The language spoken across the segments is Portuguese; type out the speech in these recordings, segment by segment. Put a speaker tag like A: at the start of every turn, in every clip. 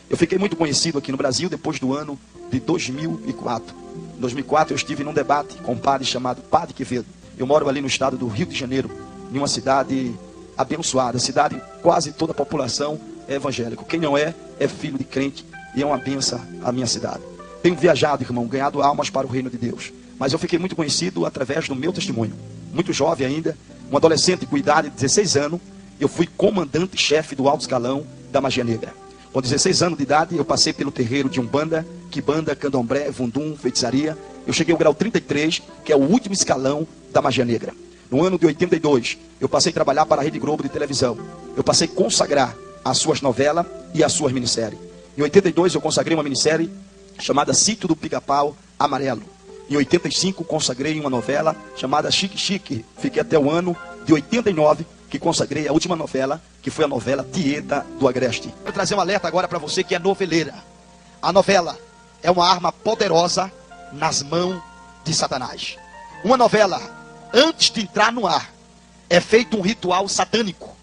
A: Eu fiquei muito conhecido aqui no Brasil depois do ano de 2004. Em 2004 eu estive num debate com um padre chamado Padre Quevedo. Eu moro ali no estado do Rio de Janeiro, em uma cidade abençoada. Cidade, quase toda a população é evangélica. Quem não é, é filho de crente e é uma benção a minha cidade. Tenho viajado, irmão, ganhado almas para o reino de Deus. Mas eu fiquei muito conhecido através do meu testemunho. Muito jovem ainda, um adolescente com idade de 16 anos, eu fui comandante-chefe do alto escalão da Magia Negra. Com 16 anos de idade, eu passei pelo terreiro de Umbanda, Quimbanda, Candomblé, Vundum, feitiçaria. Eu cheguei ao grau 33, que é o último escalão da Magia Negra. No ano de 82, eu passei a trabalhar para a Rede Globo de televisão. Eu passei a consagrar as suas novelas e as suas minisséries. Em 82, eu consagrei uma minissérie chamada Sítio do Pica-Pau Amarelo. Em 85, consagrei uma novela chamada Chique Chique. Fiquei até o ano de 89, que consagrei a última novela, que foi a novela Tieta do Agreste. Vou trazer um alerta agora para você que é noveleira. A novela é uma arma poderosa nas mãos de Satanás. Uma novela, antes de entrar no ar, é feito um ritual satânico.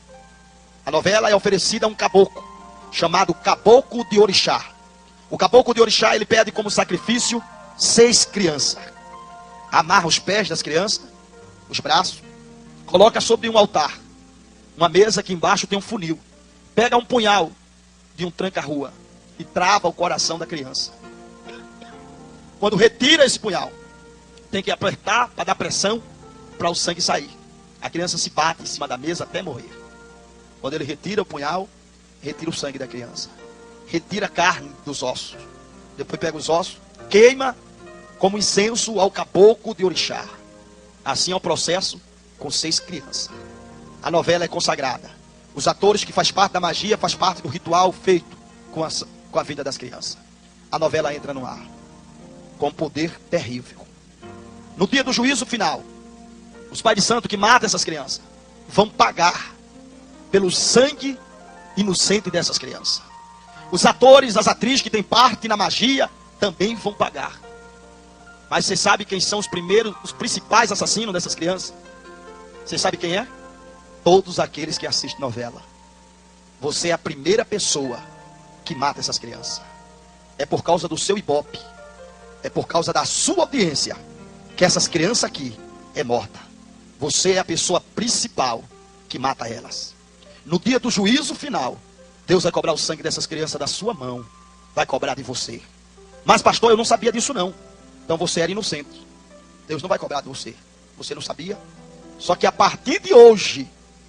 A: A novela é oferecida a um caboclo, chamado Caboclo de Orixá. O Caboclo de Orixá, ele pede como sacrifício 6 crianças. Amarra os pés das crianças, os braços, coloca sobre um altar. Uma mesa que embaixo tem um funil. Pega um punhal de um tranca-rua e trava o coração da criança. Quando retira esse punhal, tem que apertar para dar pressão para o sangue sair. A criança se bate em cima da mesa até morrer. Quando ele retira o punhal, retira o sangue da criança. Retira a carne dos ossos. Depois pega os ossos, queima como incenso ao caboclo de Orixá. Assim é o processo com 6 crianças. A novela é consagrada. Os atores que fazem parte da magia, fazem parte do ritual feito com a vida das crianças. A novela entra no ar com um poder terrível. No dia do juízo final, os pais de santo que matam essas crianças vão pagar pelo sangue inocente dessas crianças. Os atores, as atrizes que têm parte na magia também vão pagar. Mas você sabe quem são os principais assassinos dessas crianças? Você sabe quem é? Todos aqueles que assistem novela. Você é a primeira pessoa que mata essas crianças. É por causa do seu ibope, é por causa da sua audiência que essas crianças aqui é morta. Você é a pessoa principal que mata elas. No dia do juízo final, Deus vai cobrar o sangue dessas crianças da sua mão. Vai cobrar de você. Mas pastor, eu não sabia disso não. Então você era inocente. Deus não vai cobrar de você. Você não sabia? Só que a partir de hoje,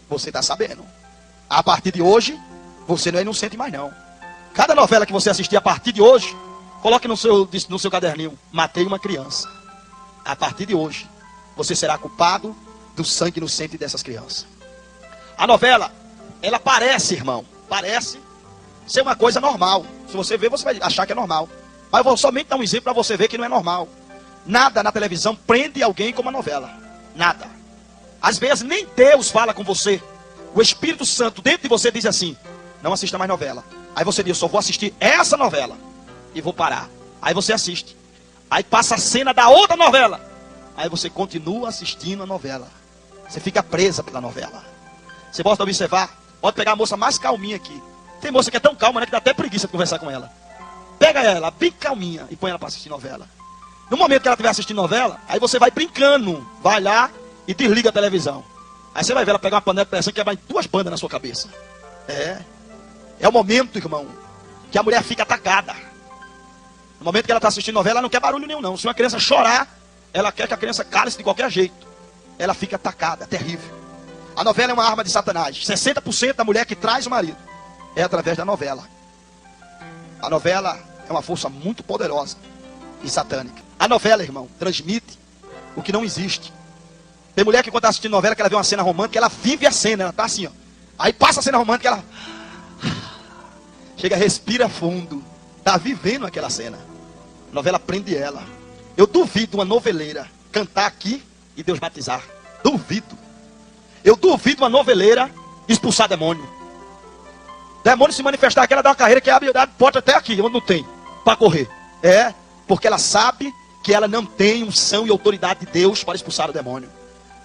A: você está sabendo. A partir de hoje, você não é inocente mais não. Cada novela que você assistir a partir de hoje, coloque no seu caderninho: matei uma criança. A partir de hoje, você será culpado do sangue inocente dessas crianças. A novela, ela parece, irmão, parece ser uma coisa normal. Se você ver, você vai achar que é normal. Mas eu vou somente dar um exemplo para você ver que não é normal. Nada na televisão prende alguém como a novela. Nada. Às vezes nem Deus fala com você. O Espírito Santo dentro de você diz assim: não assista mais novela. Aí você diz: só vou assistir essa novela e vou parar. Aí você assiste. Aí passa a cena da outra novela. Aí você continua assistindo a novela. Você fica presa pela novela. Você pode observar. Pode pegar a moça mais calminha aqui. Tem moça que é tão calma, né, que dá até preguiça de conversar com ela. Pega ela bem calminha e põe ela para assistir novela. No momento que ela estiver assistindo novela, aí você vai brincando. Vai lá e desliga a televisão. Aí você vai ver ela pegar uma panela de pressão que vai 2 bandas na sua cabeça. É o momento, irmão, que a mulher fica atacada. No momento que ela está assistindo novela, ela não quer barulho nenhum não. Se uma criança chorar, ela quer que a criança cale-se de qualquer jeito. Ela fica atacada, terrível. A novela é uma arma de Satanás. 60% da mulher que traz o marido é através da novela. A novela é uma força muito poderosa e satânica. A novela, irmão, transmite o que não existe. Tem mulher que quando está assistindo novela, que ela vê uma cena romântica, ela vive a cena, ela está assim, ó. Aí passa a cena romântica, ela chega, respira fundo, está vivendo aquela cena. A novela prende ela. Eu duvido uma noveleira cantar aqui e Deus batizar. Duvido. Eu duvido uma noveleira expulsar demônio. Demônio se manifestar aqui, ela dá uma carreira que abre porta até aqui, onde não tem, para correr. Porque ela sabe que ela não tem unção e autoridade de Deus para expulsar o demônio.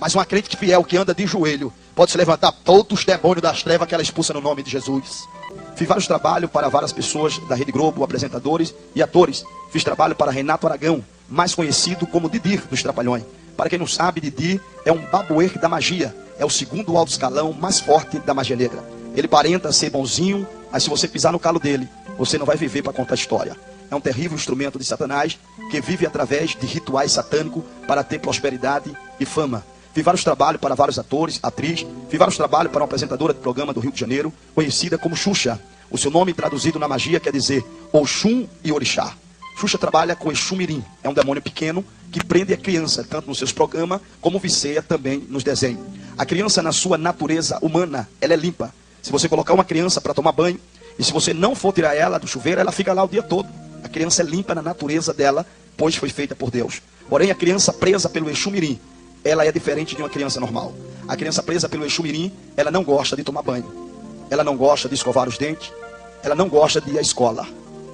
A: Mas uma crente fiel que anda de joelho pode se levantar todos os demônios das trevas que ela expulsa no nome de Jesus. Fiz vários trabalhos para várias pessoas da Rede Globo, apresentadores e atores. Fiz trabalho para Renato Aragão, mais conhecido como Didi dos Trapalhões. Para quem não sabe, Didi é um babuer da magia. É o segundo alto escalão mais forte da magia negra. Ele aparenta ser bonzinho, mas se você pisar no calo dele, você não vai viver para contar história. É um terrível instrumento de Satanás que vive através de rituais satânicos para ter prosperidade e fama. Fiz vários trabalhos para vários atores, atrizes. Fiz vários trabalhos para uma apresentadora de programa do Rio de Janeiro, conhecida como Xuxa. O seu nome traduzido na magia quer dizer Oxum e Orixá. Xuxa trabalha com Exu Mirim. É um demônio pequeno que prende a criança, tanto nos seus programas, como viceia também nos desenhos. A criança, na sua natureza humana, ela é limpa. Se você colocar uma criança para tomar banho, e se você não for tirar ela do chuveiro, ela fica lá o dia todo. A criança é limpa na natureza dela, pois foi feita por Deus. Porém, a criança presa pelo Exu Mirim, ela é diferente de uma criança normal. A criança presa pelo Exu Mirim, ela não gosta de tomar banho. Ela não gosta de escovar os dentes. Ela não gosta de ir à escola.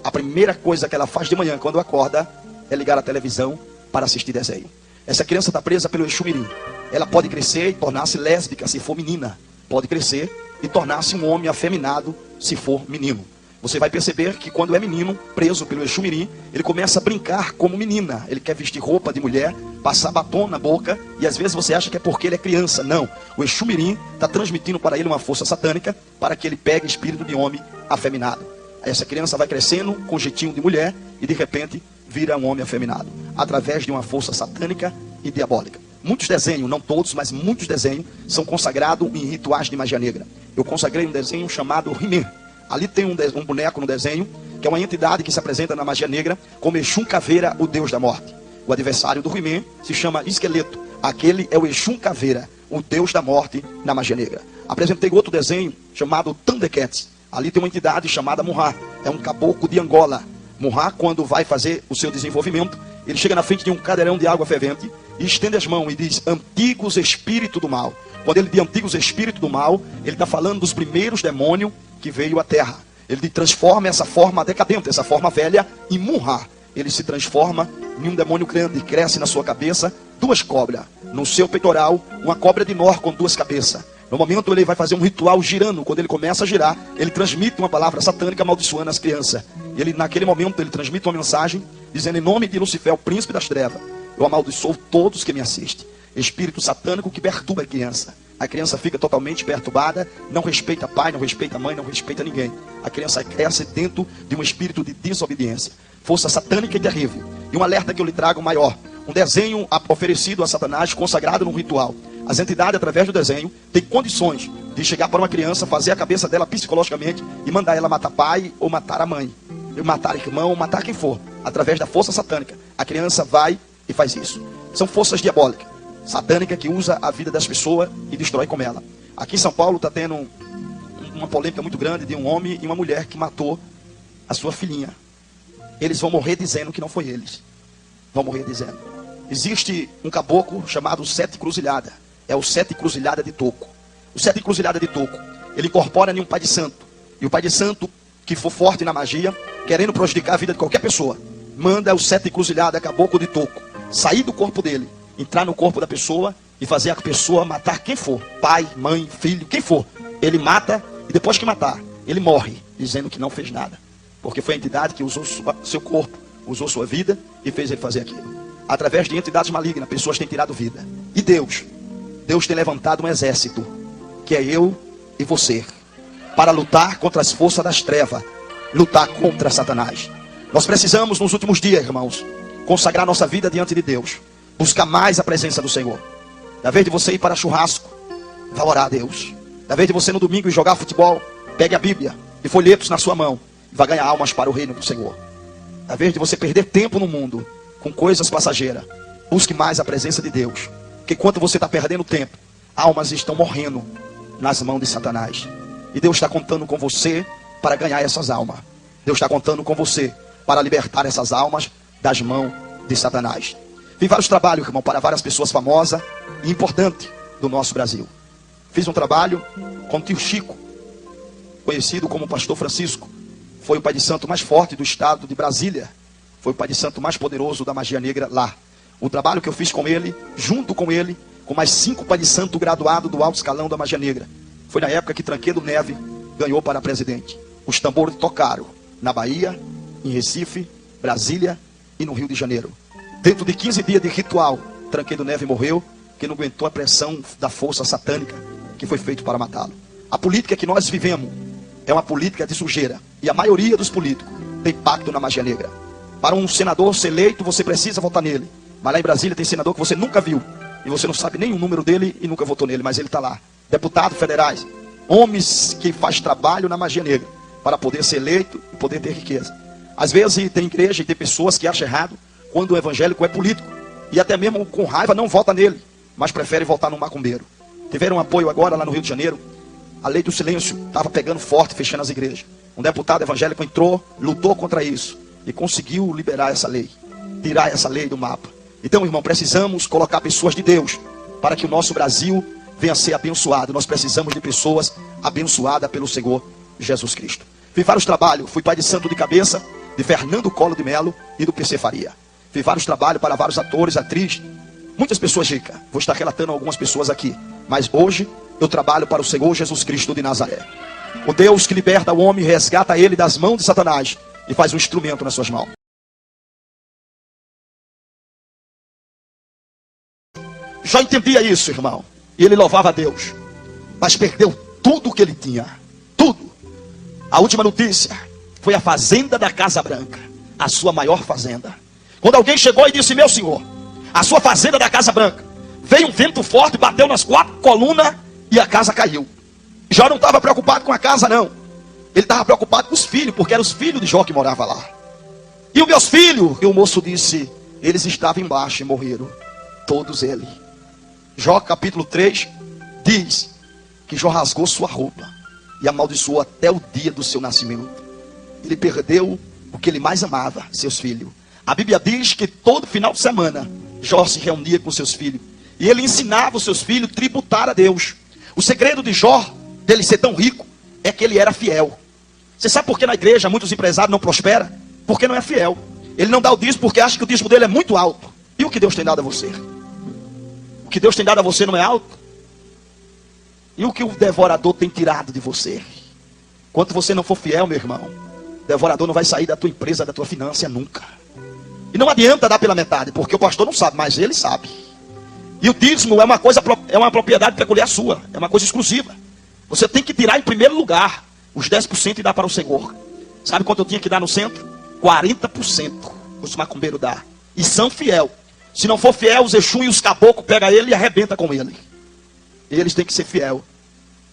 A: A primeira coisa que ela faz de manhã, quando acorda, é ligar a televisão para assistir desenho. Essa criança está presa pelo Exu Mirim. Ela pode crescer e tornar-se lésbica se for menina. Pode crescer e tornar-se um homem afeminado se for menino. Você vai perceber que quando é menino, preso pelo Exu Mirim, ele começa a brincar como menina. Ele quer vestir roupa de mulher, passar batom na boca, e às vezes você acha que é porque ele é criança. Não, o Exu Mirim está transmitindo para ele uma força satânica para que ele pegue espírito de homem afeminado. Essa criança vai crescendo com jeitinho de mulher e de repente vira um homem afeminado, através de uma força satânica e diabólica. Muitos desenhos, não todos, mas muitos desenhos são consagrados em rituais de magia negra. Eu consagrei um desenho chamado He-Man. Ali tem um boneco no desenho, que é uma entidade que se apresenta na magia negra como Exum Caveira, o deus da morte. O adversário do He-Man se chama Esqueleto. Aquele é o Exum Caveira, o deus da morte na magia negra. Apresentei outro desenho chamado Thundercats. Ali tem uma entidade chamada Munhá. É um caboclo de Angola. Munhá, quando vai fazer o seu desenvolvimento, ele chega na frente de um cadeirão de água fervente e estende as mãos e diz: antigos espíritos do mal. Quando ele diz antigos espíritos do mal, ele está falando dos primeiros demônios que veio à terra. Ele transforma essa forma decadente, essa forma velha, em Munhá. Ele se transforma em um demônio grande, cresce na sua cabeça duas cobras. No seu peitoral, uma cobra de Nor com duas cabeças. No momento ele vai fazer um ritual girando. Quando ele começa a girar, ele transmite uma palavra satânica amaldiçoando as crianças. Ele, naquele momento, ele transmite uma mensagem dizendo: em nome de Lucifer, o príncipe das trevas, eu amaldiçoo todos que me assistem. Espírito satânico que perturba a criança. A criança fica totalmente perturbada, não respeita pai, não respeita mãe, não respeita ninguém. A criança cresce dentro de um espírito de desobediência. Força satânica e terrível. E um alerta que eu lhe trago maior. Um desenho oferecido a Satanás, consagrado num ritual. As entidades, através do desenho, têm condições de chegar para uma criança, fazer a cabeça dela psicologicamente e mandar ela matar pai ou matar a mãe. Ou matar irmão, ou matar quem for. Através da força satânica. A criança vai e faz isso. São forças diabólicas. Satânica que usa a vida das pessoas e destrói com ela. Aqui em São Paulo está tendo uma polêmica muito grande de um homem e uma mulher que matou a sua filhinha. Eles vão morrer dizendo que não foi eles. Vão morrer dizendo. Existe um caboclo chamado Sete Cruzilhada. É o Sete Cruzilhada de Toco. O Sete Cruzilhada de Toco, ele incorpora em um pai de santo. E o pai de santo, que for forte na magia, querendo prejudicar a vida de qualquer pessoa, manda o Sete Cruzilhada, caboclo de Toco, sair do corpo dele, entrar no corpo da pessoa e fazer a pessoa matar quem for. Pai, mãe, filho, quem for. Ele mata e depois que matar, ele morre, dizendo que não fez nada. Porque foi a entidade que usou seu corpo, usou sua vida e fez ele fazer aquilo. Através de entidades malignas, pessoas têm tirado vida. E Deus tem levantado um exército, que é eu e você, para lutar contra as forças das trevas, lutar contra Satanás. Nós precisamos, nos últimos dias, irmãos, consagrar nossa vida diante de Deus, buscar mais a presença do Senhor. Da vez de você ir para churrasco, vá orar a Deus. Da vez de você no domingo ir jogar futebol, pegue a Bíblia e folhetos na sua mão e vá ganhar almas para o reino do Senhor. Da vez de você perder tempo no mundo com coisas passageiras, busque mais a presença de Deus. Porque enquanto você está perdendo tempo, almas estão morrendo nas mãos de Satanás. E Deus está contando com você para ganhar essas almas. Deus está contando com você para libertar essas almas das mãos de Satanás. Fiz vários trabalhos, irmão, para várias pessoas famosas e importantes do nosso Brasil. Fiz um trabalho com o tio Chico, conhecido como Pastor Francisco. Foi o pai de santo mais forte do estado de Brasília. Foi o pai de santo mais poderoso da magia negra lá. O trabalho que eu fiz com ele, junto com ele, com mais 5 pai de santo graduado do alto escalão da magia negra. Foi na época que Tranquedo Neve ganhou para presidente. Os tambores tocaram na Bahia, em Recife, Brasília e no Rio de Janeiro. Dentro de 15 dias de ritual, Tranquedo Neve morreu, que não aguentou a pressão da força satânica que foi feito para matá-lo. A política que nós vivemos é uma política de sujeira. E a maioria dos políticos tem pacto na magia negra. Para um senador ser eleito, você precisa votar nele. Mas lá em Brasília tem senador que você nunca viu. E você não sabe nem o número dele e nunca votou nele, mas ele está lá. Deputados federais, homens que fazem trabalho na magia negra para poder ser eleito e poder ter riqueza. Às vezes tem igreja e tem pessoas que acham errado quando o evangélico é político. E até mesmo com raiva não vota nele, mas prefere votar no macumbeiro. Tiveram um apoio agora lá no Rio de Janeiro. A lei do silêncio estava pegando forte, fechando as igrejas. Um deputado evangélico entrou, lutou contra isso e conseguiu liberar essa lei, tirar essa lei do mapa. Então, irmão, precisamos colocar pessoas de Deus para que o nosso Brasil venha a ser abençoado. Nós precisamos de pessoas abençoadas pelo Senhor Jesus Cristo. Fiz vários trabalhos, fui pai de santo de cabeça de Fernando Collor de Mello e do PC Faria. Fiz vários trabalhos para vários atores, atrizes, muitas pessoas ricas. Vou estar relatando algumas pessoas aqui. Mas hoje eu trabalho para o Senhor Jesus Cristo de Nazaré. O Deus que liberta o homem, resgata ele das mãos de Satanás e faz um instrumento nas suas mãos. Já entendia isso, irmão. E ele louvava a Deus. Mas perdeu tudo o que ele tinha. Tudo. A última notícia foi a fazenda da Casa Branca. A sua maior fazenda. Quando alguém chegou e disse: meu senhor, a sua fazenda da Casa Branca, veio um vento forte, bateu nas 4 colunas e a casa caiu. Jó não estava preocupado com a casa, não. Ele estava preocupado com os filhos, porque eram os filhos de Jó que moravam lá. E os meus filhos, e o moço disse, eles estavam embaixo e morreram. Todos eles. Jó capítulo 3 diz que Jó rasgou sua roupa e amaldiçoou até o dia do seu nascimento. Ele perdeu o que ele mais amava, seus filhos. A Bíblia diz que todo final de semana Jó se reunia com seus filhos e ele ensinava os seus filhos a tributar a Deus. O segredo de Jó, dele ser tão rico, é que ele era fiel. Você sabe por que na igreja muitos empresários não prosperam? Porque não é fiel. Ele não dá o dízimo porque acha que o dízimo dele é muito alto. E o que Deus tem dado a você? O que Deus tem dado a você não é alto? E o que o devorador tem tirado de você? Enquanto você não for fiel, meu irmão, o devorador não vai sair da tua empresa, da tua finança nunca. E não adianta dar pela metade, porque o pastor não sabe, mas ele sabe. E o dízimo é uma propriedade peculiar sua, é uma coisa exclusiva. Você tem que tirar em primeiro lugar os 10% e dar para o Senhor. Sabe quanto eu tinha que dar no centro? 40% os macumbeiros dá. E são fiel. Se não for fiel, os Exu e os caboclos pegam ele e arrebenta com ele. Eles têm que ser fiel.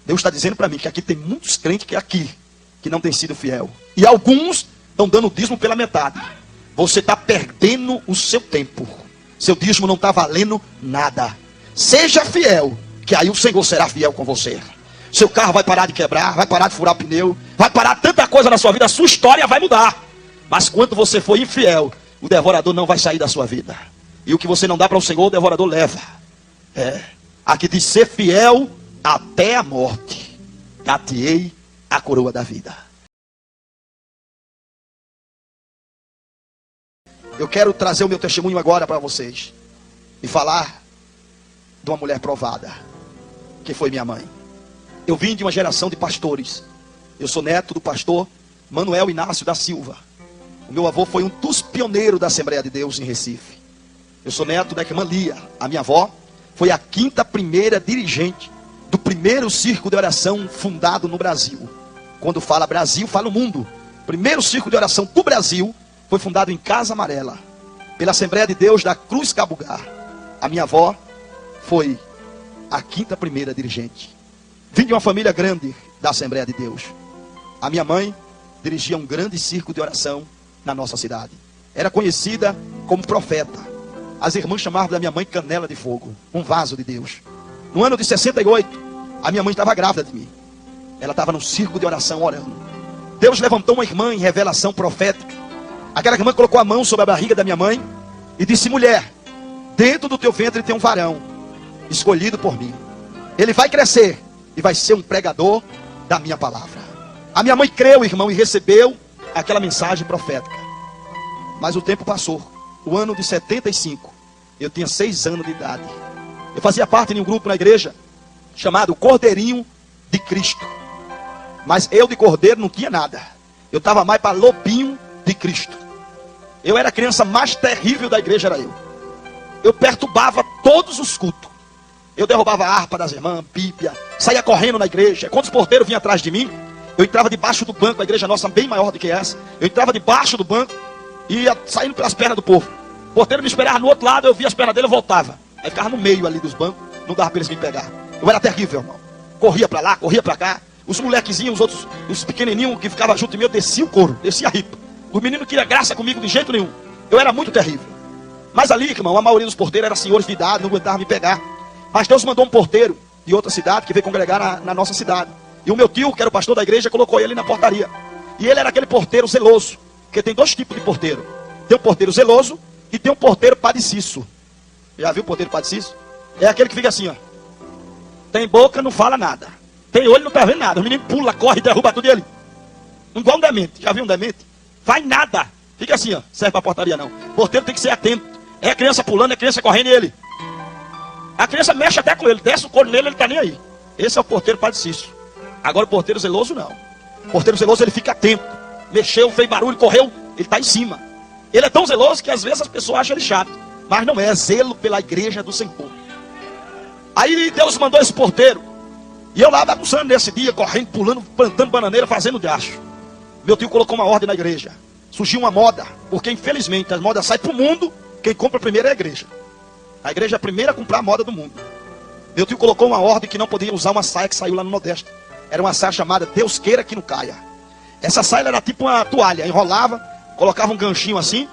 A: Deus está dizendo para mim que aqui tem muitos crentes que não têm sido fiel. E alguns estão dando dízimo pela metade. Você está perdendo o seu tempo. Seu dízimo não está valendo nada. Seja fiel, que aí o Senhor será fiel com você. Seu carro vai parar de quebrar, vai parar de furar pneu, vai parar tanta coisa na sua vida, a sua história vai mudar. Mas quando você for infiel, o devorador não vai sair da sua vida. E o que você não dá para o Senhor, o devorador leva. Aqui diz: ser fiel até a morte, dar-te-ei a coroa da vida. Eu quero trazer o meu testemunho agora para vocês e falar de uma mulher provada, que foi minha mãe. Eu vim de uma geração de pastores. Eu sou neto do pastor Manuel Inácio da Silva. O meu avô foi um dos pioneiros da Assembleia de Deus em Recife. Eu sou neto da irmã Lia. A minha avó foi a 5ª dirigente do primeiro círculo de oração fundado no Brasil. Quando fala Brasil, fala o mundo. O primeiro círculo de oração do Brasil foi fundado em Casa Amarela, pela Assembleia de Deus da Cruz Cabugar. A minha avó foi a 5ª dirigente. Vim de uma família grande da Assembleia de Deus. A minha mãe dirigia um grande círculo de oração na nossa cidade. Era conhecida como profeta. As irmãs chamavam da minha mãe canela de fogo, um vaso de Deus. No ano de 68, a minha mãe estava grávida de mim. Ela estava no círculo de oração orando. Deus levantou uma irmã em revelação profética. Aquela irmã colocou a mão sobre a barriga da minha mãe e disse: mulher, dentro do teu ventre tem um varão escolhido por mim. Ele vai crescer e vai ser um pregador da minha palavra. A minha mãe creu, irmão, e recebeu aquela mensagem profética. Mas o tempo passou. O ano de 75, eu tinha 6 anos de idade. Eu fazia parte de um grupo na igreja chamado Cordeirinho de Cristo. Mas eu de cordeiro não tinha nada. Eu estava mais para lobinho de Cristo. Eu era a criança mais terrível da igreja, era eu. Eu perturbava todos os cultos. Eu derrubava a harpa das irmãs, Bíblia, saía correndo na igreja. Quando os porteiros vinham atrás de mim, eu entrava debaixo do banco, a igreja nossa bem maior do que essa. Eu entrava debaixo do banco e ia saindo pelas pernas do povo. O porteiro me esperava no outro lado, eu via as pernas dele, eu voltava. Aí ficava no meio ali dos bancos, não dava para eles me pegar. Eu era terrível, irmão. Corria para lá, corria para cá. Os molequezinhos, os outros, os pequenininhos que ficavam junto de mim, eu descia o couro, descia a ripa. O menino queria graça comigo de jeito nenhum. Eu era muito terrível. Mas ali, irmão, a maioria dos porteiros eram senhores de idade, não aguentavam me pegar. Mas Deus mandou um porteiro de outra cidade que veio congregar na nossa cidade. E o meu tio, que era o pastor da igreja, colocou ele na portaria. E ele era aquele porteiro zeloso. Porque tem dois tipos de porteiro. Tem um porteiro zeloso e tem um porteiro padeciço. Já viu o porteiro padeciço? É aquele que fica assim, ó. Tem boca, não fala nada. Tem olho, não tá vendo nada. O menino pula, corre, derruba tudo ele. Igual um demente. Já viu um demente? Faz nada. Fica assim, ó. Serve pra portaria não. O porteiro tem que ser atento. É a criança pulando, é a criança correndo e ele. A criança mexe até com ele. Desce o couro nele, ele tá nem aí. Esse é o porteiro padeciço. Agora o porteiro zeloso não. O porteiro zeloso ele fica atento. Mexeu, fez barulho, correu, ele tá em cima. Ele é tão zeloso que às vezes as pessoas acham ele chato. Mas não é, é zelo pela igreja do Senhor. Aí Deus mandou esse porteiro. E eu lá bagunçando nesse dia, correndo, pulando, plantando bananeira, fazendo diacho. Meu tio colocou uma ordem na igreja. Surgiu uma moda, porque infelizmente as modas saem pro mundo, quem compra primeiro é a igreja. A igreja é a primeira a comprar a moda do mundo. Meu tio colocou uma ordem que não podia usar uma saia que saiu lá no Nordeste. Era uma saia chamada Deus queira que não caia. Essa saia era tipo uma toalha, enrolava, colocava um ganchinho assim,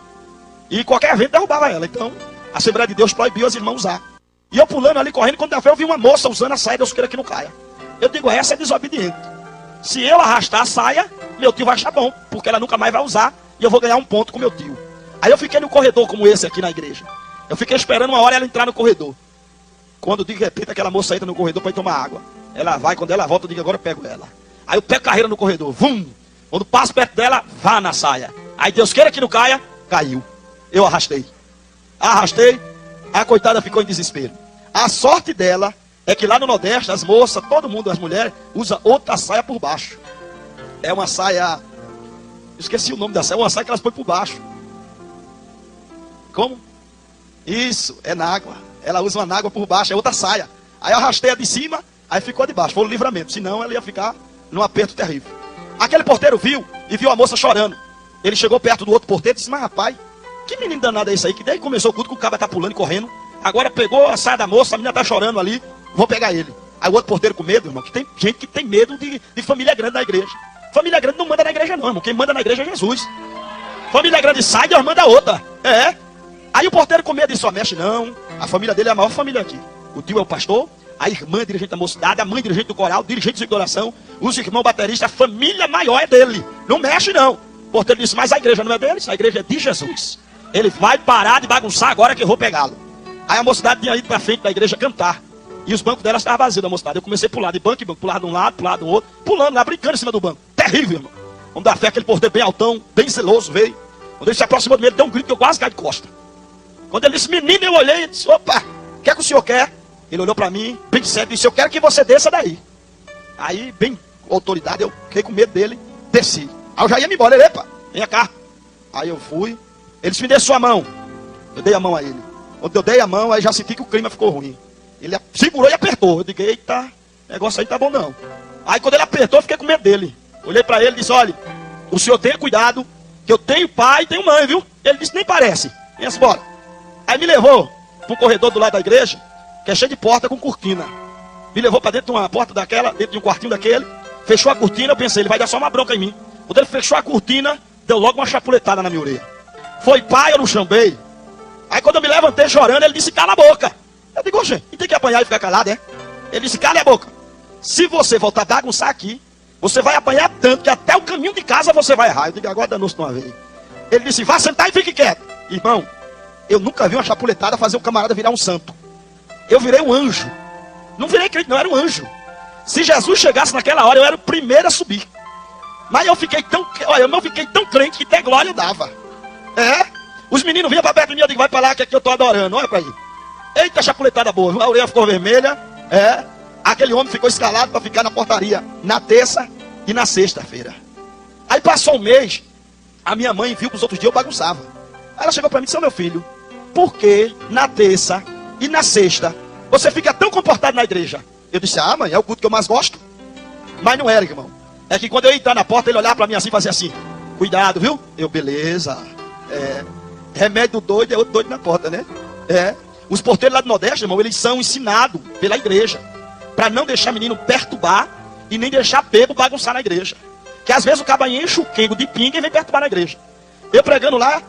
A: e qualquer vento derrubava ela. Então, a Assembleia de Deus proibiu as irmãs usar. E eu pulando ali, correndo, quando da fé eu vi uma moça usando a saia Deus queira que não caia. Eu digo, essa é desobediente. Se eu arrastar a saia, meu tio vai achar bom, porque ela nunca mais vai usar, e eu vou ganhar um ponto com meu tio. Aí eu fiquei no corredor como esse aqui na igreja. Eu fiquei esperando uma hora ela entrar no corredor. Quando de repente aquela moça entra no corredor para ir tomar água. Ela vai, quando ela volta, eu digo, agora eu pego ela. Aí eu pego carreira no corredor, vum! Quando passo perto dela, vá na saia. Aí Deus queira que não caia, caiu. Eu arrastei. A coitada ficou em desespero. A sorte dela é que lá no Nordeste, as moças, todo mundo, as mulheres, usa outra saia por baixo. É uma saia... Esqueci o nome da saia, uma saia que elas põem por baixo. Como? Isso, é na água. Ela usa uma água por baixo, é outra saia. Aí eu arrastei a de cima, aí ficou a de baixo. Foi o livramento, senão ela ia ficar num aperto terrível. Aquele porteiro viu, e viu a moça chorando. Ele chegou perto do outro porteiro e disse, mas rapaz, que menino danado é esse aí? Que desde que começou o culto, que o cara tá pulando e correndo. Agora pegou a saia da moça, a menina tá chorando ali, vou pegar ele. Aí o outro porteiro com medo, irmão, que tem gente que tem medo de família grande na igreja. Família grande não manda na igreja não, irmão. Quem manda na igreja é Jesus. Família grande sai, Deus manda outra. É. Aí o porteiro com medo disse, só mexe não. A família dele é a maior família aqui. O tio é o pastor, a irmã é dirigente da mocidade, a mãe dirigente do coral, dirigente de oração, os irmãos bateristas, a família maior é dele. Não mexe não. O porteiro disse, mas a igreja não é deles, a igreja é de Jesus. Ele vai parar de bagunçar agora que eu vou pegá-lo. Aí a mocidade tinha ido para frente da igreja cantar. E os bancos dela estavam vazios da mocidade. Eu comecei a pular de banco em banco, pular de um lado, pular do outro, pulando lá, brincando em cima do banco. Terrível, irmão. Vamos dar fé, aquele porteiro bem altão, bem zeloso, veio. Quando ele se aproximou de mim, ele deu um grito que eu quase caí de costa. Quando ele disse, menino, eu olhei e disse, opa, o que é que o senhor quer? Ele olhou para mim, bem sério, e disse, eu quero que você desça daí. Aí, bem com autoridade, eu fiquei com medo dele, desci. Aí eu já ia me embora, ele, epa, vem cá. Aí eu fui, ele disse, me dê sua mão. Eu dei a mão a ele. Quando eu dei a mão, aí já senti que o clima ficou ruim. Ele segurou e apertou. Eu digo, eita, negócio aí tá bom não. Aí quando ele apertou, eu fiquei com medo dele. Olhei para ele e disse, olha, o senhor tenha cuidado, que eu tenho pai e tenho mãe, viu? Ele disse, nem parece. Vem embora. Aí me levou para um corredor do lado da igreja, que é cheio de porta com cortina. Me levou para dentro de uma porta daquela, dentro de um quartinho daquele, fechou a cortina, eu pensei, ele vai dar só uma bronca em mim. Quando ele fechou a cortina, deu logo uma chapuletada na minha orelha. Foi pai, eu não chambei. Aí quando eu me levantei chorando, ele disse, cala a boca. Eu digo, gente, e tem que apanhar e ficar calado, é? Ele disse, cala a boca. Se você voltar a bagunçar aqui, você vai apanhar tanto que até o caminho de casa você vai errar. Eu digo, agora danou-se de uma vez. Ele disse, vá sentar e fique quieto. Irmão, eu nunca vi uma chapuletada fazer um camarada virar um santo. Eu virei um anjo. Não virei crente, não, era um anjo. Se Jesus chegasse naquela hora, eu era o primeiro a subir. Mas eu fiquei tão crente que até glória eu dava. É? Os meninos vinham para perto de mim, eu digo, vai para lá que aqui eu estou adorando, olha para aí. Eita, chapuletada boa. A orelha ficou vermelha. Aquele homem ficou escalado para ficar na portaria na terça e na sexta-feira. Aí passou um mês, a minha mãe viu que os outros dias eu bagunçava. Aí ela chegou para mim e disse: meu filho, por que na terça e na sexta você fica tão comportado na igreja? Eu disse: mãe, é o culto que eu mais gosto. Mas não era, irmão. É que quando eu ia entrar na porta, ele olhava para mim assim e fazia assim: cuidado, viu? Eu, beleza. Remédio do doido é outro doido na porta, né? Os porteiros lá do Nordeste, irmão, eles são ensinados pela igreja para não deixar menino perturbar e nem deixar bebo bagunçar na igreja. Que às vezes o caba enche o quengo de pinga e vem perturbar na igreja. Eu pregando lá,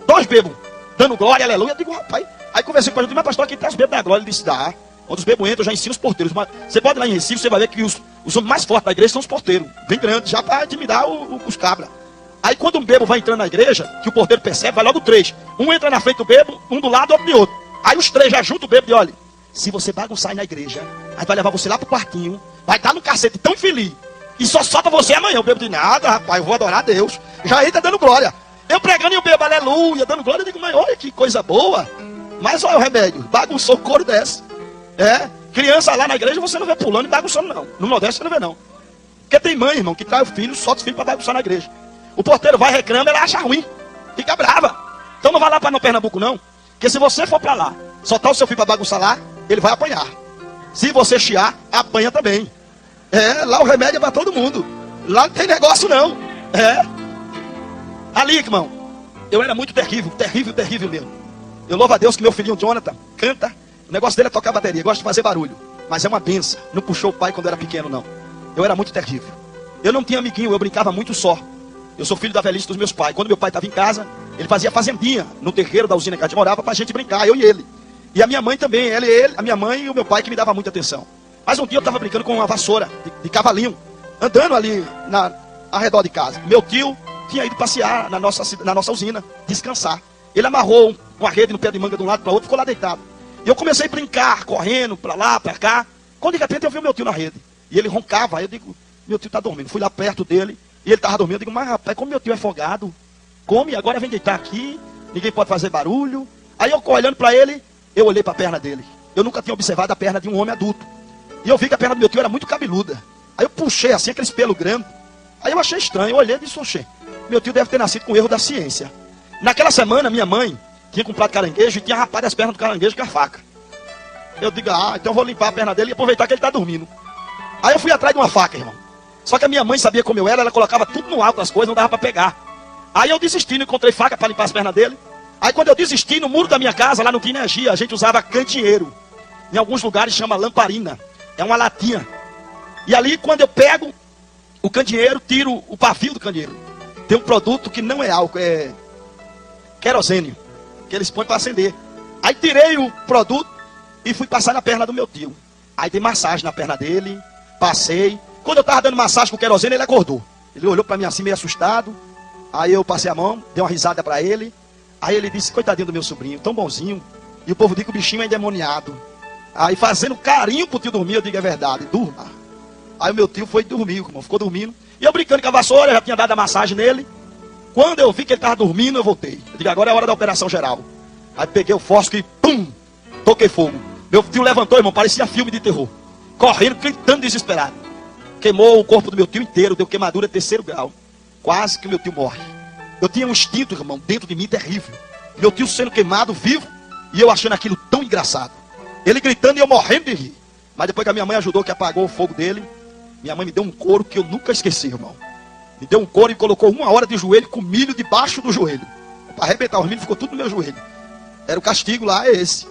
A: 2 bebos, dando glória, aleluia. Eu digo: rapaz. Aí conversei com o pastor, mas pastor, aqui tem os bebos da glória. Ele disse: dá. Quando os bebos entram, eu já ensino os porteiros. Mas você pode ir lá em Recife, você vai ver que os homens mais fortes da igreja são os porteiros. Bem grandes, já para intimidar os cabras. Aí quando um bebo vai entrando na igreja, que o porteiro percebe, vai logo 3. Um entra na frente do bebo, um do lado, outro de outro. Aí os 3 já juntam o bebo e olha: se você bagunçar aí na igreja, aí vai levar você lá pro quartinho, vai dar no cacete tão infeliz, e só solta você amanhã. O bebo diz: nada, rapaz, eu vou adorar a Deus. Já entra dando glória. Eu pregando e o bebo, aleluia, dando glória. Eu digo: mas olha que coisa boa. Mas olha o remédio, bagunçou o couro dessa. Criança lá na igreja você não vê pulando e bagunçando não. No Nordeste você não vê não. Porque tem mãe, irmão, que traz o filho, solta o filho para bagunçar na igreja. O porteiro vai, reclama, ela acha ruim, fica brava. Então não vai lá para no Pernambuco não. Porque se você for para lá, soltar o seu filho para bagunçar lá, ele vai apanhar. Se você chiar, apanha também. Lá o remédio é para todo mundo. Lá não tem negócio não. Ali, irmão, eu era muito terrível, terrível, terrível mesmo. Eu louvo a Deus que meu filhinho Jonathan canta. O negócio dele é tocar bateria, gosta de fazer barulho. Mas é uma benção. Não puxou o pai quando era pequeno, não. Eu era muito terrível. Eu não tinha amiguinho, eu brincava muito só. Eu sou filho da velhice dos meus pais. Quando meu pai estava em casa, ele fazia fazendinha no terreiro da usina que a gente morava pra gente brincar, eu e ele. E a minha mãe também, a minha mãe e o meu pai que me dava muita atenção. Mas um dia eu estava brincando com uma vassoura de cavalinho, andando ali ao redor de casa. Meu tio tinha ido passear na nossa usina, descansar. Ele amarrou uma rede no pé de manga de um lado para o outro, ficou lá deitado. E eu comecei a brincar, correndo para lá, para cá. Quando de repente eu vi o meu tio na rede. E ele roncava. Aí eu digo: meu tio está dormindo. Fui lá perto dele e ele estava dormindo. Eu digo: mas rapaz, como meu tio é folgado, come, agora vem deitar aqui, ninguém pode fazer barulho. Aí eu olhando para ele, eu olhei para a perna dele. Eu nunca tinha observado a perna de um homem adulto. E eu vi que a perna do meu tio era muito cabeluda. Aí eu puxei assim, aqueles pelos grandes. Aí eu achei estranho, eu olhei e disse: oxê, meu tio deve ter nascido com erro da ciência. Naquela semana, minha mãe tinha comprado caranguejo e tinha rapado as pernas do caranguejo com a faca. Eu digo: então eu vou limpar a perna dele e aproveitar que ele está dormindo. Aí eu fui atrás de uma faca, irmão. Só que a minha mãe sabia como eu era, ela colocava tudo no alto, as coisas, não dava para pegar. Aí eu desisti, não encontrei faca para limpar as pernas dele. Aí quando eu desisti, no muro da minha casa, lá não tinha energia, a gente usava candeeiro. Em alguns lugares chama lamparina. É uma latinha. E ali quando eu pego o candeeiro, tiro o pavio do candeeiro. Tem um produto que não é álcool, é querosênio, que eles põem para acender. Aí tirei o produto e fui passar na perna do meu tio. Aí dei massagem na perna dele, passei. Quando eu estava dando massagem com querosênio, ele acordou. Ele olhou para mim assim, meio assustado. Aí eu passei a mão, dei uma risada para ele. Aí ele disse: coitadinho do meu sobrinho, tão bonzinho. E o povo diz que o bichinho é endemoniado. Aí fazendo carinho pro tio dormir, eu digo: é verdade, durma. Aí o meu tio foi dormir, irmão, ficou dormindo. E eu brincando com a vassoura, já tinha dado a massagem nele. Quando eu vi que ele estava dormindo, eu voltei. Eu digo: agora é a hora da operação geral. Aí peguei o fósforo e pum, toquei fogo. Meu tio levantou, irmão, parecia filme de terror. Correndo, gritando desesperado. Queimou o corpo do meu tio inteiro, deu queimadura de 3º grau. Quase que o meu tio morre. Eu tinha um instinto, irmão, dentro de mim terrível. Meu tio sendo queimado, vivo, e eu achando aquilo tão engraçado. Ele gritando e eu morrendo de rir. Mas depois que a minha mãe ajudou, que apagou o fogo dele, minha mãe me deu um couro que eu nunca esqueci, irmão. Me deu um couro e colocou 1 hora de joelho com milho debaixo do joelho. Para arrebentar os milhos, ficou tudo no meu joelho. Era o castigo lá, é esse.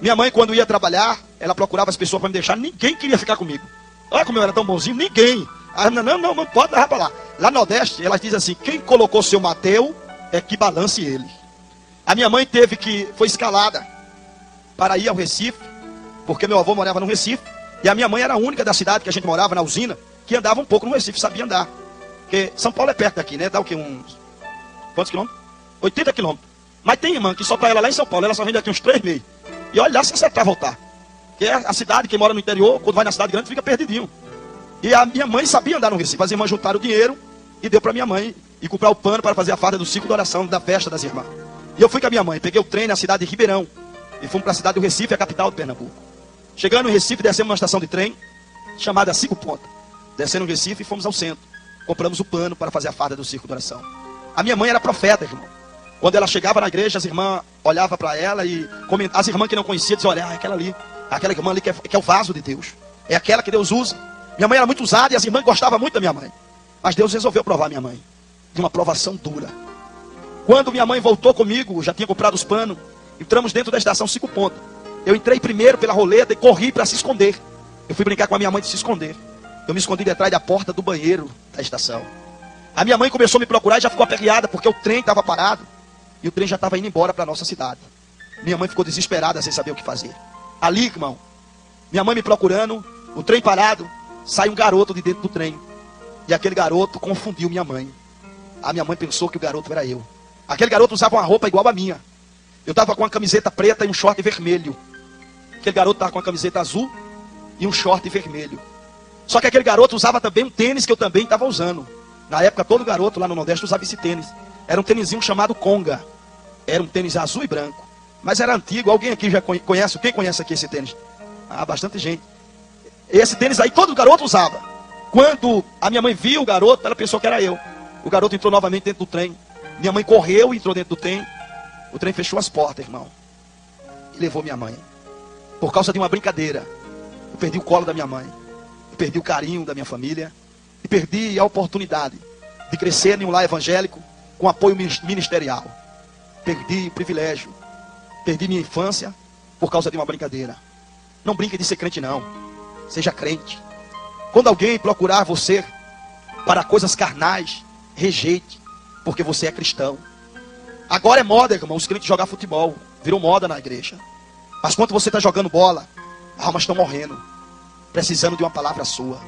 A: Minha mãe, quando ia trabalhar, ela procurava as pessoas para me deixar. Ninguém queria ficar comigo. Olha como eu era tão bonzinho, ninguém. Ah, não pode levar para lá. Lá no Nordeste, ela diz assim: quem colocou seu Mateu é que balance ele. A minha mãe foi escalada para ir ao Recife, porque meu avô morava no Recife. E a minha mãe era a única da cidade que a gente morava, na usina, que andava um pouco no Recife, sabia andar. Porque São Paulo é perto daqui, né? Dá o quê? Quantos quilômetros? 80 quilômetros. Mas tem irmã que só para ela lá em São Paulo, ela só vem daqui uns 3 meses. E olha lá se acertar voltar. Porque a cidade, quem mora no interior, quando vai na cidade grande, fica perdidinho. E a minha mãe sabia andar no Recife. As irmãs juntaram o dinheiro e deu para minha mãe e comprar o pano para fazer a farda do ciclo de oração da festa das irmãs. E eu fui com a minha mãe, peguei o trem na cidade de Ribeirão. e fomos para a cidade do Recife, a capital de Pernambuco. Chegando em Recife, descemos numa estação de trem, chamada Cinco Pontas. Descendo no Recife e fomos ao centro. Compramos o pano para fazer a farda do circo de oração. A minha mãe era profeta, irmão. Quando ela chegava na igreja, as irmãs olhavam para ela e as irmãs que não conheciam diziam, olha, aquela irmã ali que é o vaso de Deus. É aquela que Deus usa. Minha mãe era muito usada e as irmãs gostavam muito da minha mãe. Mas Deus resolveu provar minha mãe. De uma provação dura. Quando minha mãe voltou comigo, já tinha comprado os panos, entramos dentro da estação Cinco Pontas. Eu entrei primeiro pela roleta e corri para se esconder. Eu fui brincar com a minha mãe de se esconder. Eu me escondi atrás da porta do banheiro da estação. A minha mãe começou a me procurar e já ficou aperreada, porque o trem estava parado. E o trem já estava indo embora para a nossa cidade. Minha mãe ficou desesperada sem saber o que fazer. Ali, irmão, minha mãe me procurando, o trem parado, sai um garoto de dentro do trem. E aquele garoto confundiu minha mãe. A minha mãe pensou que o garoto era eu. Aquele garoto usava uma roupa igual a minha. Eu estava com uma camiseta preta e um short vermelho. Aquele garoto estava com uma camiseta azul e um short vermelho. Só que aquele garoto usava também um tênis que eu também estava usando. Na época, todo garoto lá no Nordeste usava esse tênis. Era um tênisinho chamado Conga. Era um tênis azul e branco. Mas era antigo. Alguém aqui já conhece? Quem conhece aqui esse tênis? Ah, bastante gente. Esse tênis aí todo garoto usava. Quando a minha mãe viu o garoto, ela pensou que era eu. O garoto entrou novamente dentro do trem. Minha mãe correu e entrou dentro do trem. O trem fechou as portas, irmão. E levou minha mãe. Por causa de uma brincadeira. Eu perdi o colo da minha mãe. Eu perdi o carinho da minha família. E perdi a oportunidade de crescer em um lar evangélico com apoio ministerial. Perdi o privilégio. Perdi minha infância por causa de uma brincadeira. Não brinque de ser crente, não. Seja crente. Quando alguém procurar você para coisas carnais, rejeite, porque você é cristão. Agora é moda, irmão, os crentes jogar futebol. Virou moda na igreja. Mas quando você está jogando bola, almas estão morrendo, precisando de uma palavra sua,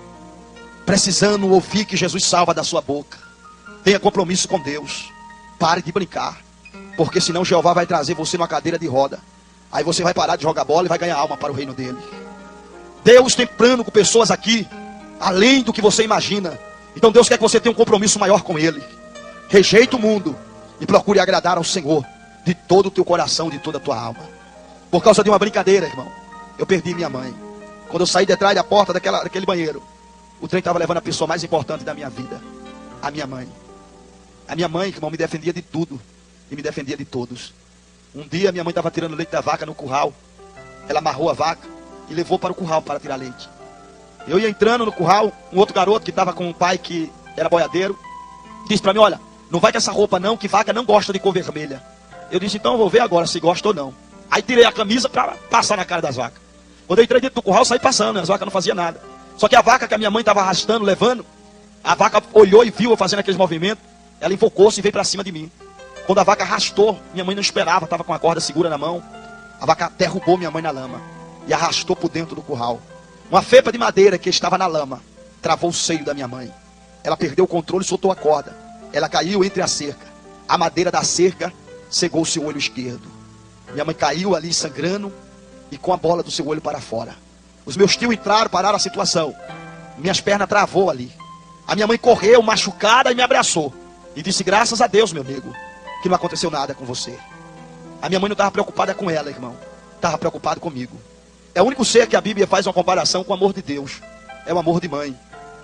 A: precisando ouvir que Jesus salva da sua boca. Tenha compromisso com Deus. Pare de brincar, porque senão Jeová vai trazer você numa cadeira de roda. Aí você vai parar de jogar bola e vai ganhar alma para o reino dele. Deus tem plano com pessoas aqui, além do que você imagina. Então Deus quer que você tenha um compromisso maior com ele. Rejeite o mundo e procure agradar ao Senhor de todo o teu coração, de toda a tua alma. Por causa de uma brincadeira, irmão, eu perdi minha mãe. Quando eu saí de trás da porta daquele banheiro, o trem estava levando a pessoa mais importante da minha vida, a minha mãe. A minha mãe, irmão, me defendia de tudo e me defendia de todos. Um dia minha mãe estava tirando leite da vaca no curral. Ela amarrou a vaca e levou para o curral para tirar leite. Eu ia entrando no curral, um outro garoto que estava com um pai que era boiadeiro, disse para mim, olha, não vai com essa roupa não, que vaca não gosta de cor vermelha. Eu disse, então eu vou ver agora se gosta ou não. Aí tirei a camisa para passar na cara das vacas. Quando eu entrei dentro do curral, saí passando, as vacas não faziam nada. Só que a vaca que a minha mãe estava arrastando, levando, a vaca olhou e viu eu fazendo aqueles movimentos, ela invocou-se e veio para cima de mim. Quando a vaca arrastou, minha mãe não esperava, estava com a corda segura na mão. A vaca derrubou minha mãe na lama e arrastou por dentro do curral. Uma fepa de madeira que estava na lama travou o seio da minha mãe. Ela perdeu o controle e soltou a corda. Ela caiu entre a cerca. A madeira da cerca cegou o seu olho esquerdo. Minha mãe caiu ali sangrando e com a bola do seu olho para fora. Os meus tios entraram, pararam a situação. Minhas pernas travou ali. A minha mãe correu machucada e me abraçou. E disse, graças a Deus, meu amigo, que não aconteceu nada com você. A minha mãe não estava preocupada com ela, irmão. Estava preocupada comigo. É o único ser que a Bíblia faz uma comparação com o amor de Deus. É o amor de mãe.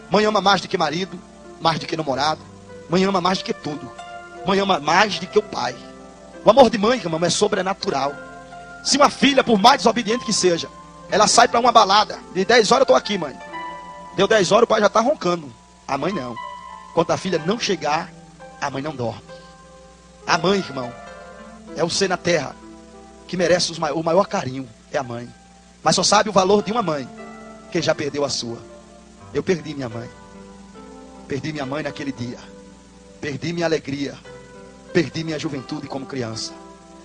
A: Mãe ama mais do que marido, mais do que namorado. Mãe ama mais do que tudo. Mãe ama mais do que o pai. O amor de mãe, irmão, é sobrenatural. Se uma filha, por mais desobediente que seja, ela sai para uma balada, de 10 horas eu estou aqui, mãe. Deu 10 horas, o pai já está roncando. A mãe não. Quando a filha não chegar, a mãe não dorme. A mãe, irmão, é o ser na terra que merece o maior carinho, é a mãe. Mas só sabe o valor de uma mãe quem já perdeu a sua. Eu perdi minha mãe. Perdi minha mãe naquele dia. Perdi minha alegria. Perdi minha juventude como criança.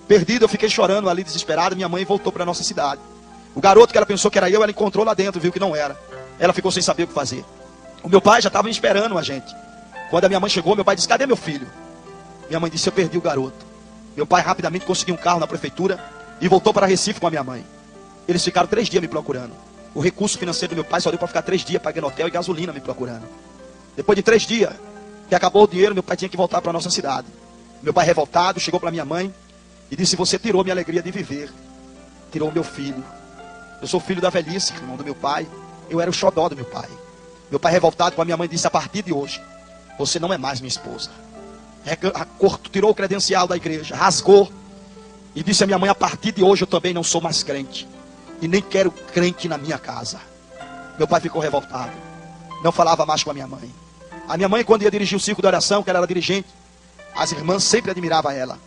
A: Perdido, eu fiquei chorando ali, desesperado. Minha mãe voltou para a nossa cidade. O garoto que ela pensou que era eu, ela encontrou lá dentro, viu que não era. Ela ficou sem saber o que fazer. O meu pai já estava esperando a gente. Quando a minha mãe chegou, meu pai disse, cadê meu filho? Minha mãe disse, eu perdi o garoto. Meu pai rapidamente conseguiu um carro na prefeitura e voltou para Recife com a minha mãe. Eles ficaram 3 dias me procurando. O recurso financeiro do meu pai só deu para ficar 3 dias pagando hotel e gasolina me procurando. Depois de 3 dias, que acabou o dinheiro, meu pai tinha que voltar para a nossa cidade. Meu pai revoltado chegou para minha mãe e disse, você tirou minha alegria de viver. tirou o meu filho. Eu sou filho da velhice, irmão, do meu pai. Eu era o xodó do meu pai. Meu pai, revoltado com a minha mãe, disse: a partir de hoje, você não é mais minha esposa. Tirou o credencial da igreja, rasgou e disse à minha mãe: a partir de hoje eu também não sou mais crente. E nem quero crente na minha casa. Meu pai ficou revoltado. Não falava mais com a minha mãe. A minha mãe, quando ia dirigir o círculo de oração, que ela era dirigente, as irmãs sempre admiravam ela.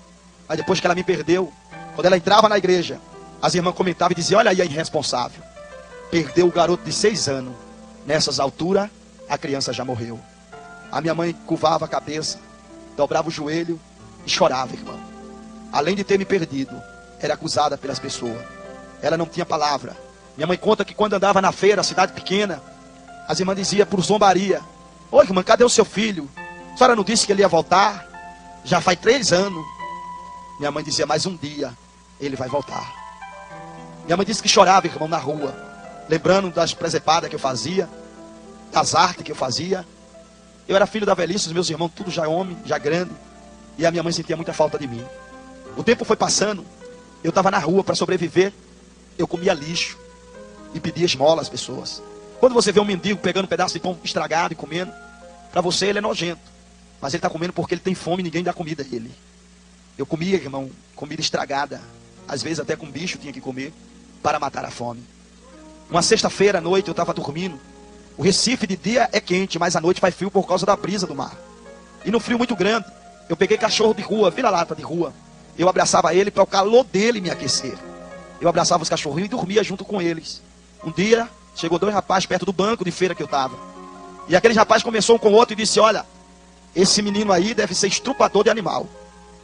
A: Mas depois que ela me perdeu, quando ela entrava na igreja, as irmãs comentavam e diziam: olha aí a irresponsável. Perdeu o garoto de 6 anos. Nessas alturas, a criança já morreu. A minha mãe curvava a cabeça, dobrava o joelho e chorava, irmão. Além de ter me perdido, era acusada pelas pessoas. Ela não tinha palavra. Minha mãe conta que quando andava na feira, cidade pequena, as irmãs diziam por zombaria: ô irmã, cadê o seu filho? A senhora não disse que ele ia voltar? Já faz 3 anos. Minha mãe dizia: mais um dia ele vai voltar. Minha mãe disse que chorava, irmão, na rua, lembrando das presepadas que eu fazia, das artes que eu fazia. Eu era filho da velhice, os meus irmãos tudo já homem, já grande, e a minha mãe sentia muita falta de mim. O tempo foi passando, eu estava na rua para sobreviver. Eu comia lixo e pedia esmola às pessoas. Quando você vê um mendigo pegando um pedaço de pão estragado e comendo, para você ele é nojento, mas ele está comendo porque ele tem fome e ninguém dá comida a ele. Eu comia, irmão, comida estragada, às vezes até com bicho tinha que comer, para matar a fome. Uma sexta-feira à noite eu estava dormindo. O Recife de dia é quente, mas à noite faz frio por causa da brisa do mar. E no frio muito grande, eu peguei cachorro de rua, vira-lata de rua. Eu abraçava ele para o calor dele me aquecer. Eu abraçava os cachorrinhos e dormia junto com eles. Um dia, chegou 2 rapazes perto do banco de feira que eu estava. E aquele rapaz começou um com o outro e disse: olha, esse menino aí deve ser estrupador de animal.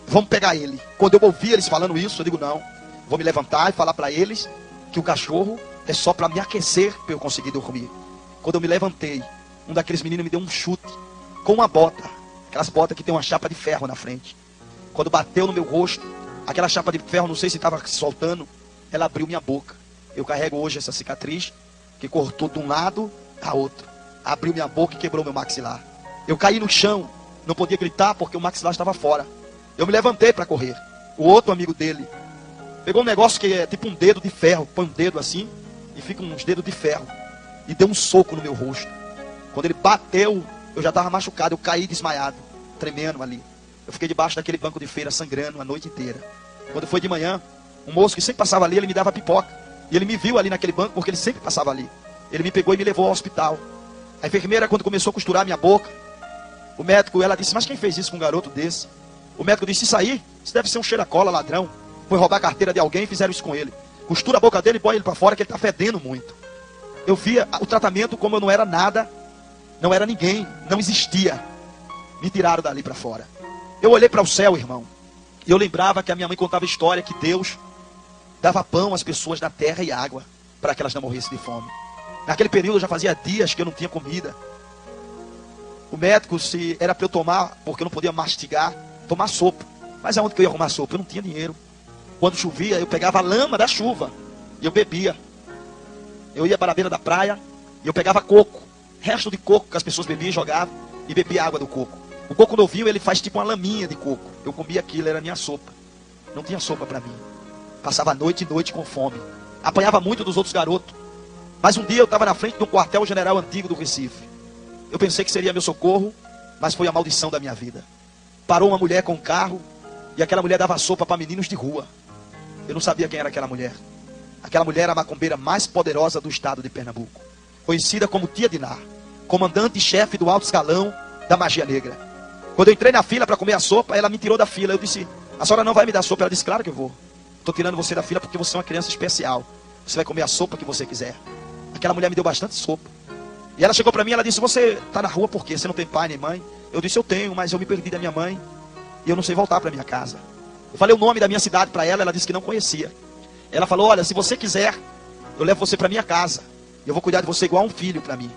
A: Vamos pegar ele. Quando eu ouvi eles falando isso, eu digo: não, vou me levantar e falar para eles que o cachorro é só para me aquecer, para eu conseguir dormir. Quando eu me levantei, um daqueles meninos me deu um chute com uma bota. Aquelas botas que tem uma chapa de ferro na frente. Quando bateu no meu rosto, aquela chapa de ferro, não sei se estava se soltando, ela abriu minha boca. Eu carrego hoje essa cicatriz que cortou de um lado a outro. Abriu minha boca e quebrou meu maxilar. Eu caí no chão, não podia gritar porque o maxilar estava fora. Eu me levantei para correr. O outro amigo dele pegou um negócio que é tipo um dedo de ferro, põe um dedo assim e fica uns dedos de ferro, e deu um soco no meu rosto. Quando ele bateu, eu já estava machucado, eu caí desmaiado, tremendo ali. Eu fiquei debaixo daquele banco de feira sangrando a noite inteira. Quando foi de manhã, um moço que sempre passava ali, ele me dava pipoca. E ele me viu ali naquele banco porque ele sempre passava ali. Ele me pegou e me levou ao hospital. A enfermeira, quando começou a costurar minha boca, o médico, ela disse: mas quem fez isso com um garoto desse? O médico disse: isso aí, isso deve ser um cheira-cola, ladrão. Foi roubar a carteira de alguém e fizeram isso com ele. Costura a boca dele e põe ele para fora que ele está fedendo muito. Eu via o tratamento como eu não era nada, não era ninguém, não existia. Me tiraram dali para fora. Eu olhei para o céu, irmão, e eu lembrava que a minha mãe contava a história que Deus dava pão às pessoas da terra e água para que elas não morressem de fome. Naquele período já fazia dias que eu não tinha comida. O médico, se era para eu tomar, porque eu não podia mastigar, tomar sopa. Mas aonde que eu ia arrumar sopa? Eu não tinha dinheiro. Quando chovia, eu pegava a lama da chuva e eu bebia. Eu ia para a beira da praia e eu pegava coco, resto de coco que as pessoas bebiam e jogavam, e bebia água do coco. O coco novinho, ele faz tipo uma laminha de coco. Eu comia aquilo, era a minha sopa. Não tinha sopa para mim. Passava noite e noite com fome. Apanhava muito dos outros garotos. Mas um dia eu estava na frente de um quartel-general antigo do Recife. Eu pensei que seria meu socorro, mas foi a maldição da minha vida. Parou uma mulher com um carro e aquela mulher dava sopa para meninos de rua. Eu não sabia quem era aquela mulher. Aquela mulher era a macumbeira mais poderosa do estado de Pernambuco. Conhecida como Tia Diná, comandante e chefe do alto escalão da magia negra. Quando eu entrei na fila para comer a sopa, ela me tirou da fila. Eu disse: a senhora não vai me dar sopa? Ela disse: claro que eu vou. Estou tirando você da fila porque você é uma criança especial. Você vai comer a sopa que você quiser. Aquela mulher me deu bastante sopa. E ela chegou para mim e ela disse: você está na rua por quê? Você não tem pai nem mãe? Eu disse: eu tenho, mas eu me perdi da minha mãe e eu não sei voltar para minha casa. Eu falei o nome da minha cidade para ela, ela disse que não conhecia. Ela falou: olha, se você quiser, eu levo você para minha casa. Eu vou cuidar de você igual um filho para mim.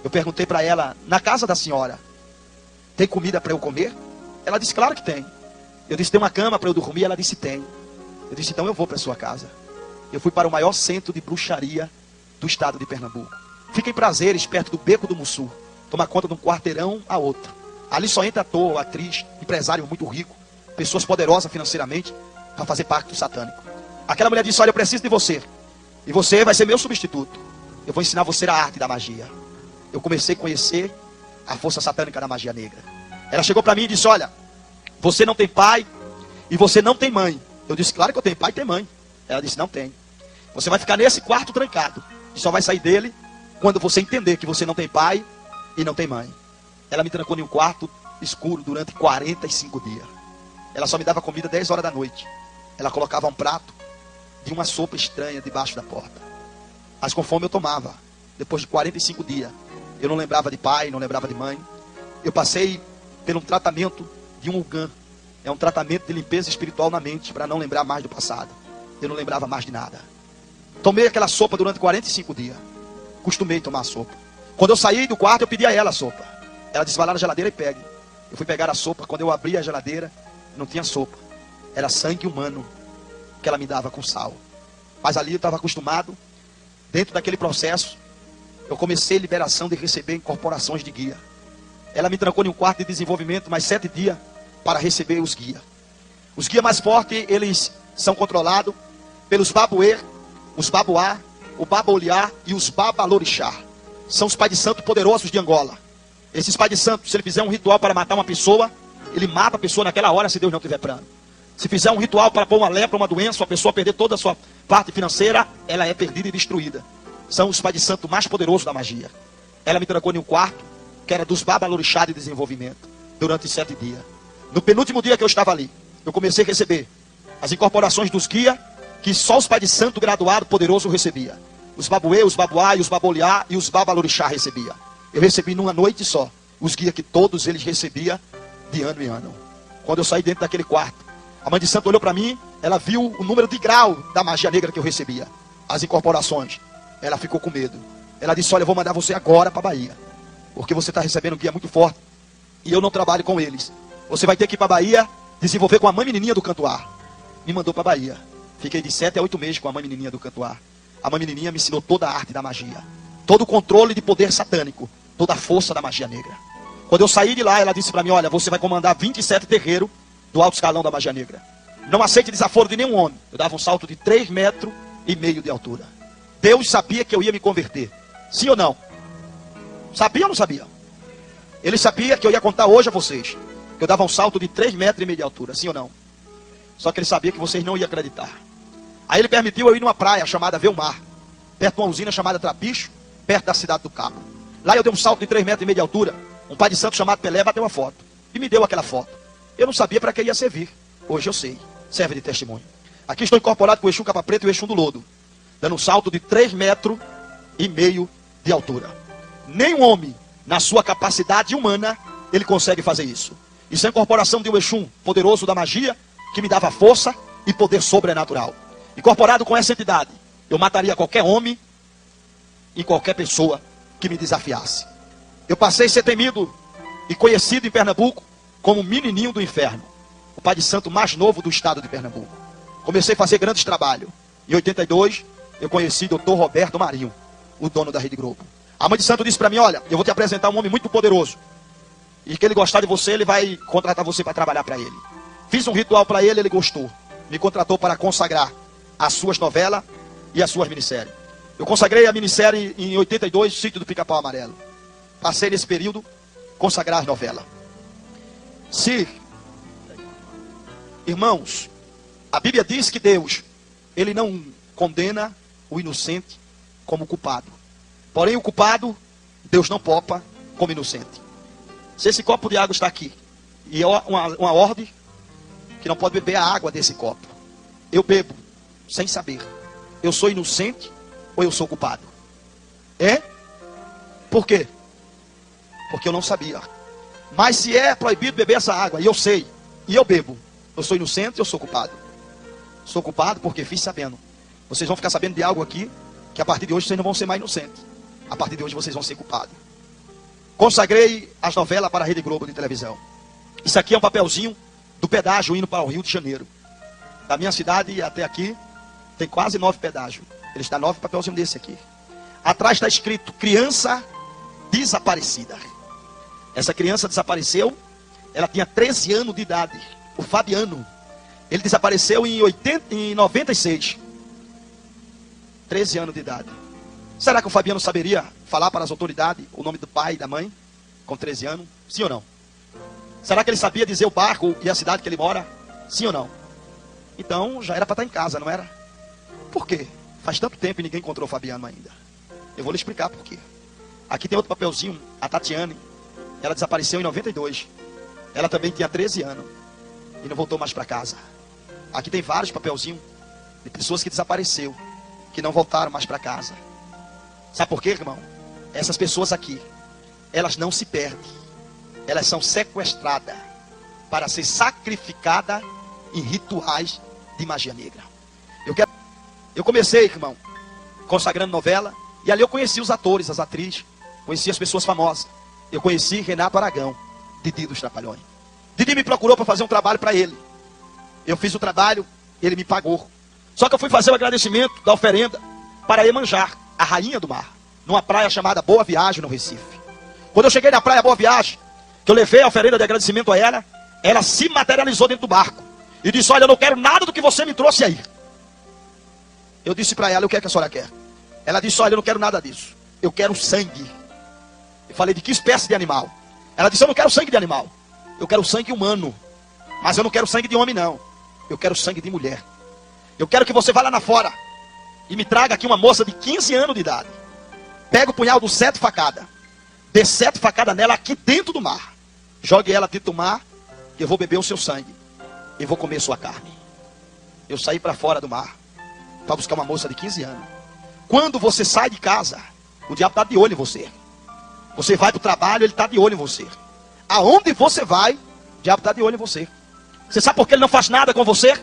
A: Eu perguntei para ela: na casa da senhora, tem comida para eu comer? Ela disse: claro que tem. Eu disse: tem uma cama para eu dormir? Ela disse: tem. Eu disse: então eu vou para sua casa. Eu fui para o maior centro de bruxaria do estado de Pernambuco. Fica em Prazeres, perto do Beco do Mussu. Toma conta de um quarteirão a outro. Ali só entra ator, atriz, empresário muito rico, pessoas poderosas financeiramente, para fazer pacto satânico. Aquela mulher disse, olha, eu preciso de você. E você vai ser meu substituto. Eu vou ensinar você a arte da magia. Eu comecei a conhecer a força satânica da magia negra. Ela chegou para mim e disse, olha, você não tem pai e você não tem mãe. Eu disse, claro que eu tenho pai e tenho mãe. Ela disse, não tem. Você vai ficar nesse quarto trancado. E só vai sair dele quando você entender que você não tem pai e não tem mãe. Ela me trancou em um quarto escuro durante 45 dias. Ela só me dava comida 10 horas da noite. Ela colocava um prato de uma sopa estranha debaixo da porta. Mas com fome eu tomava. Depois de 45 dias. Eu não lembrava de pai, não lembrava de mãe. Eu passei por um tratamento de um Ugan. É um tratamento de limpeza espiritual na mente, para não lembrar mais do passado. Eu não lembrava mais de nada. Tomei aquela sopa durante 45 dias. Costumei tomar a sopa. Quando eu saí do quarto, eu pedi a ela a sopa. Ela disse, vai lá na geladeira e pegue. Eu fui pegar a sopa. Quando eu abri a geladeira, não tinha sopa. Era sangue humano que ela me dava com sal. Mas ali eu estava acostumado. Dentro daquele processo, eu comecei a liberação de receber incorporações de guia. Ela me trancou em um quarto de desenvolvimento mais 7 dias para receber os guias. Os guias mais fortes, eles são controlados pelos babuê, os babuá, o babaoliá e os babalorixá. São os pais de santo poderosos de Angola. Esses pais de santo, se ele fizer um ritual para matar uma pessoa, ele mata a pessoa naquela hora se Deus não tiver plano. Se fizer um ritual para pôr uma lepra, uma doença, a pessoa perder toda a sua parte financeira, ela é perdida e destruída. São os pais de santo mais poderosos da magia. Ela me trancou em um quarto, que era dos babalorixá de desenvolvimento, durante 7 dias. No penúltimo dia que eu estava ali, eu comecei a receber as incorporações dos guias, que só os pais de santo graduado poderoso recebia. Os babuê, os babuá, os baboliá e os babalorixá recebia. Eu recebi numa noite só os guias que todos eles recebiam de ano em ano. Quando eu saí dentro daquele quarto, a mãe de santo olhou para mim, ela viu o número de grau da magia negra que eu recebia, as incorporações. Ela ficou com medo. Ela disse, olha, eu vou mandar você agora para a Bahia, porque você está recebendo um guia muito forte e eu não trabalho com eles. Você vai ter que ir para a Bahia desenvolver com a mãe menininha do Cantuar. Me mandou para a Bahia. Fiquei de 7 a 8 meses com a mãe menininha do Cantuar. A mãe menininha me ensinou toda a arte da magia, todo o controle de poder satânico, toda a força da magia negra. Quando eu saí de lá, ela disse para mim, olha, você vai comandar 27 terreiros do alto escalão da magia negra. Não aceite desaforo de nenhum homem. Eu dava um salto de 3,5 metros de altura. Deus sabia que eu ia me converter. Sim ou não? Sabia ou não sabia? Ele sabia que eu ia contar hoje a vocês que eu dava um salto de 3,5 metros de altura. Sim ou não? Só que ele sabia que vocês não iam acreditar. Aí ele permitiu eu ir numa praia chamada Velmar, perto de uma usina chamada Trapicho, perto da cidade do Cabo. Lá eu dei um salto de 3,5 metros de altura. Um pai de santo chamado Pelé bateu uma foto e me deu aquela foto. Eu não sabia para que ia servir. Hoje eu sei. Serve de testemunho. Aqui estou incorporado com o Exu Capa Preta e o Exu do Lodo, dando um salto de 3,5 metros de altura. Nenhum homem, na sua capacidade humana, ele consegue fazer isso. Isso é a incorporação de um Exu poderoso da magia, que me dava força e poder sobrenatural. Incorporado com essa entidade, eu mataria qualquer homem e qualquer pessoa que me desafiasse. Eu passei a ser temido e conhecido em Pernambuco como menininho do inferno. O pai de santo mais novo do estado de Pernambuco. Comecei a fazer grandes trabalhos. Em 82, eu conheci Dr. Roberto Marinho, o dono da Rede Globo. A mãe de santo disse para mim, olha, eu vou te apresentar um homem muito poderoso. E que ele gostar de você, ele vai contratar você para trabalhar para ele. Fiz um ritual para ele, ele gostou. Me contratou para consagrar as suas novelas e as suas minisséries. Eu consagrei a minissérie em 82, Sítio do Pica-Pau Amarelo. Passei nesse período consagrar as novelas. Se, irmãos, a Bíblia diz que Deus, ele não condena o inocente como culpado. Porém, o culpado, Deus não popa como inocente. Se esse copo de água está aqui, e é uma ordem que não pode beber a água desse copo, eu bebo sem saber. Eu sou inocente ou eu sou culpado? É? Por quê? Porque eu não sabia. Mas se é proibido beber essa água, e eu sei, e eu bebo, eu sou inocente ou eu sou culpado? Sou culpado porque fiz sabendo. Vocês vão ficar sabendo de algo aqui, que a partir de hoje vocês não vão ser mais inocentes. A partir de hoje vocês vão ser culpados. Consagrei as novelas para a Rede Globo de televisão. Isso aqui é um papelzinho do pedágio indo para o Rio de Janeiro. Da minha cidade até aqui, tem quase 9 pedágios. Ele está 9 papelzinhos desse aqui. Atrás está escrito, criança desaparecida. Essa criança desapareceu, ela tinha 13 anos de idade. O Fabiano. Ele desapareceu em 96. 13 anos de idade. Será que o Fabiano saberia falar para as autoridades o nome do pai e da mãe com 13 anos? Sim ou não? Será que ele sabia dizer o bairro e a cidade que ele mora? Sim ou não? Então já era para estar em casa, não era? Por quê? Faz tanto tempo e ninguém encontrou o Fabiano ainda. Eu vou lhe explicar por quê. Aqui tem outro papelzinho, a Tatiane. Ela desapareceu em 92. Ela também tinha 13 anos e não voltou mais para casa. Aqui tem vários papelzinhos de pessoas que desapareceu, que não voltaram mais para casa. Sabe por quê, irmão? Essas pessoas aqui, elas não se perdem. Elas são sequestradas para ser sacrificadas em rituais de magia negra. Eu comecei, irmão, consagrando novela. E ali eu conheci os atores, as atrizes. Conheci as pessoas famosas. Eu conheci Renato Aragão, Didi dos Trapalhões. Didi me procurou para fazer um trabalho para ele. Eu fiz o trabalho, ele me pagou. Só que eu fui fazer o agradecimento da oferenda para Iemanjá, a rainha do mar, numa praia chamada Boa Viagem, no Recife. Quando eu cheguei na praia Boa Viagem, que eu levei a oferenda de agradecimento a ela, ela se materializou dentro do barco e disse: olha, eu não quero nada do que você me trouxe aí. Eu disse para ela: o que é que a senhora quer? Ela disse: olha, eu não quero nada disso, eu quero sangue. Eu falei: de que espécie de animal? Ela disse: eu não quero sangue de animal, eu quero sangue humano. Mas eu não quero sangue de homem não, eu quero sangue de mulher. Eu quero que você vá lá na fora e me traga aqui uma moça de 15 anos de idade. Pega o punhal do 7 facadas, dê 7 facadas nela aqui dentro do mar. Jogue ela dentro do mar, eu vou beber o seu sangue e vou comer sua carne. Eu saí para fora do mar para buscar uma moça de 15 anos. Quando você sai de casa, o diabo está de olho em você. Você vai para o trabalho, ele está de olho em você. Aonde você vai, o diabo está de olho em você. Você sabe por que ele não faz nada com você?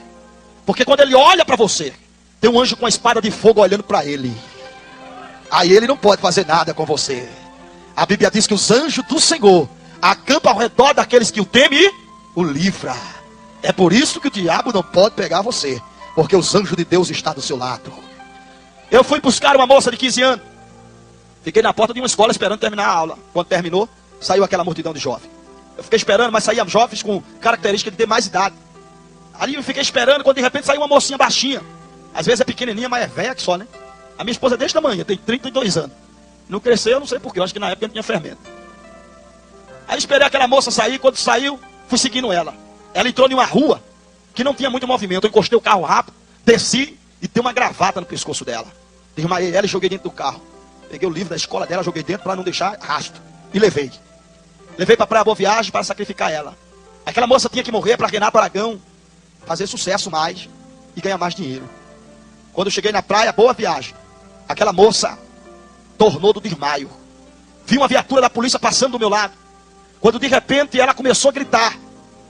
A: Porque quando ele olha para você, tem um anjo com a espada de fogo olhando para ele. Aí ele não pode fazer nada com você. A Bíblia diz que os anjos do Senhor acampam ao redor daqueles que o temem e o livra. É por isso que o diabo não pode pegar você, porque os anjos de Deus estão do seu lado. Eu fui buscar uma moça de 15 anos. Fiquei na porta de uma escola esperando terminar a aula. Quando terminou, saiu aquela multidão de jovens. Eu fiquei esperando, mas saíam jovens com características de ter mais idade. Ali eu fiquei esperando, quando de repente saiu uma mocinha baixinha. Às vezes é pequenininha, mas é velha que só, né? A minha esposa é deste tamanho, tem 32 anos. Não cresceu, eu não sei porquê, eu acho que na época não tinha fermento. Aí esperei aquela moça sair, quando saiu, fui seguindo ela. Ela entrou em uma rua que não tinha muito movimento. Eu encostei o carro rápido, desci e dei uma gravata no pescoço dela. Desmaiei ela e joguei dentro do carro. Peguei o livro da escola dela, joguei dentro para não deixar rastro. E levei. Levei para a Praia Boa Viagem para sacrificar ela. Aquela moça tinha que morrer para Renato Aragão fazer sucesso mais e ganhar mais dinheiro. Quando eu cheguei na Praia Boa Viagem, aquela moça tornou do desmaio. Vi uma viatura da polícia passando do meu lado. Quando de repente ela começou a gritar,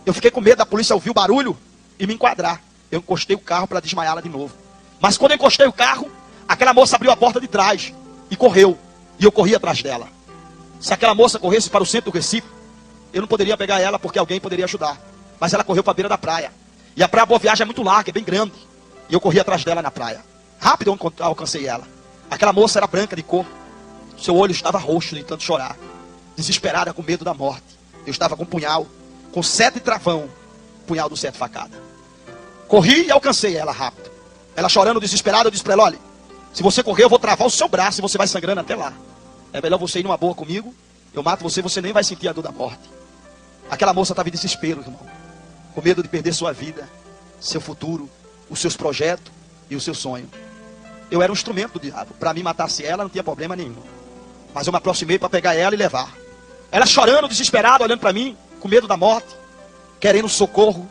A: eu fiquei com medo da polícia ouvir o barulho e me enquadrar. Eu encostei o carro para desmaiá-la de novo. Mas quando eu encostei o carro, aquela moça abriu a porta de trás e correu. E eu corri atrás dela. Se aquela moça corresse para o centro do Recife, eu não poderia pegar ela porque alguém poderia ajudar. Mas ela correu para a beira da praia. E a Praia Boa Viagem é muito larga, é bem grande. E eu corri atrás dela na praia. Rápido eu alcancei ela. Aquela moça era branca de cor. Seu olho estava roxo de tanto chorar. Desesperada, com medo da morte. Eu estava com um punhal, com 7 travão. Punhal do 7 facada. Corri e alcancei ela rápido. Ela chorando, desesperada, eu disse para ela: olha, se você correr eu vou travar o seu braço e você vai sangrando até lá. É melhor você ir numa boa comigo. Eu mato você, você nem vai sentir a dor da morte. Aquela moça estava em desespero, irmão. Com medo de perder sua vida, seu futuro, os seus projetos e o seu sonho. Eu era um instrumento do diabo. Para mim, matasse ela não tinha problema nenhum. Mas eu me aproximei para pegar ela e levar. Ela chorando, desesperada, olhando para mim, com medo da morte, querendo socorro.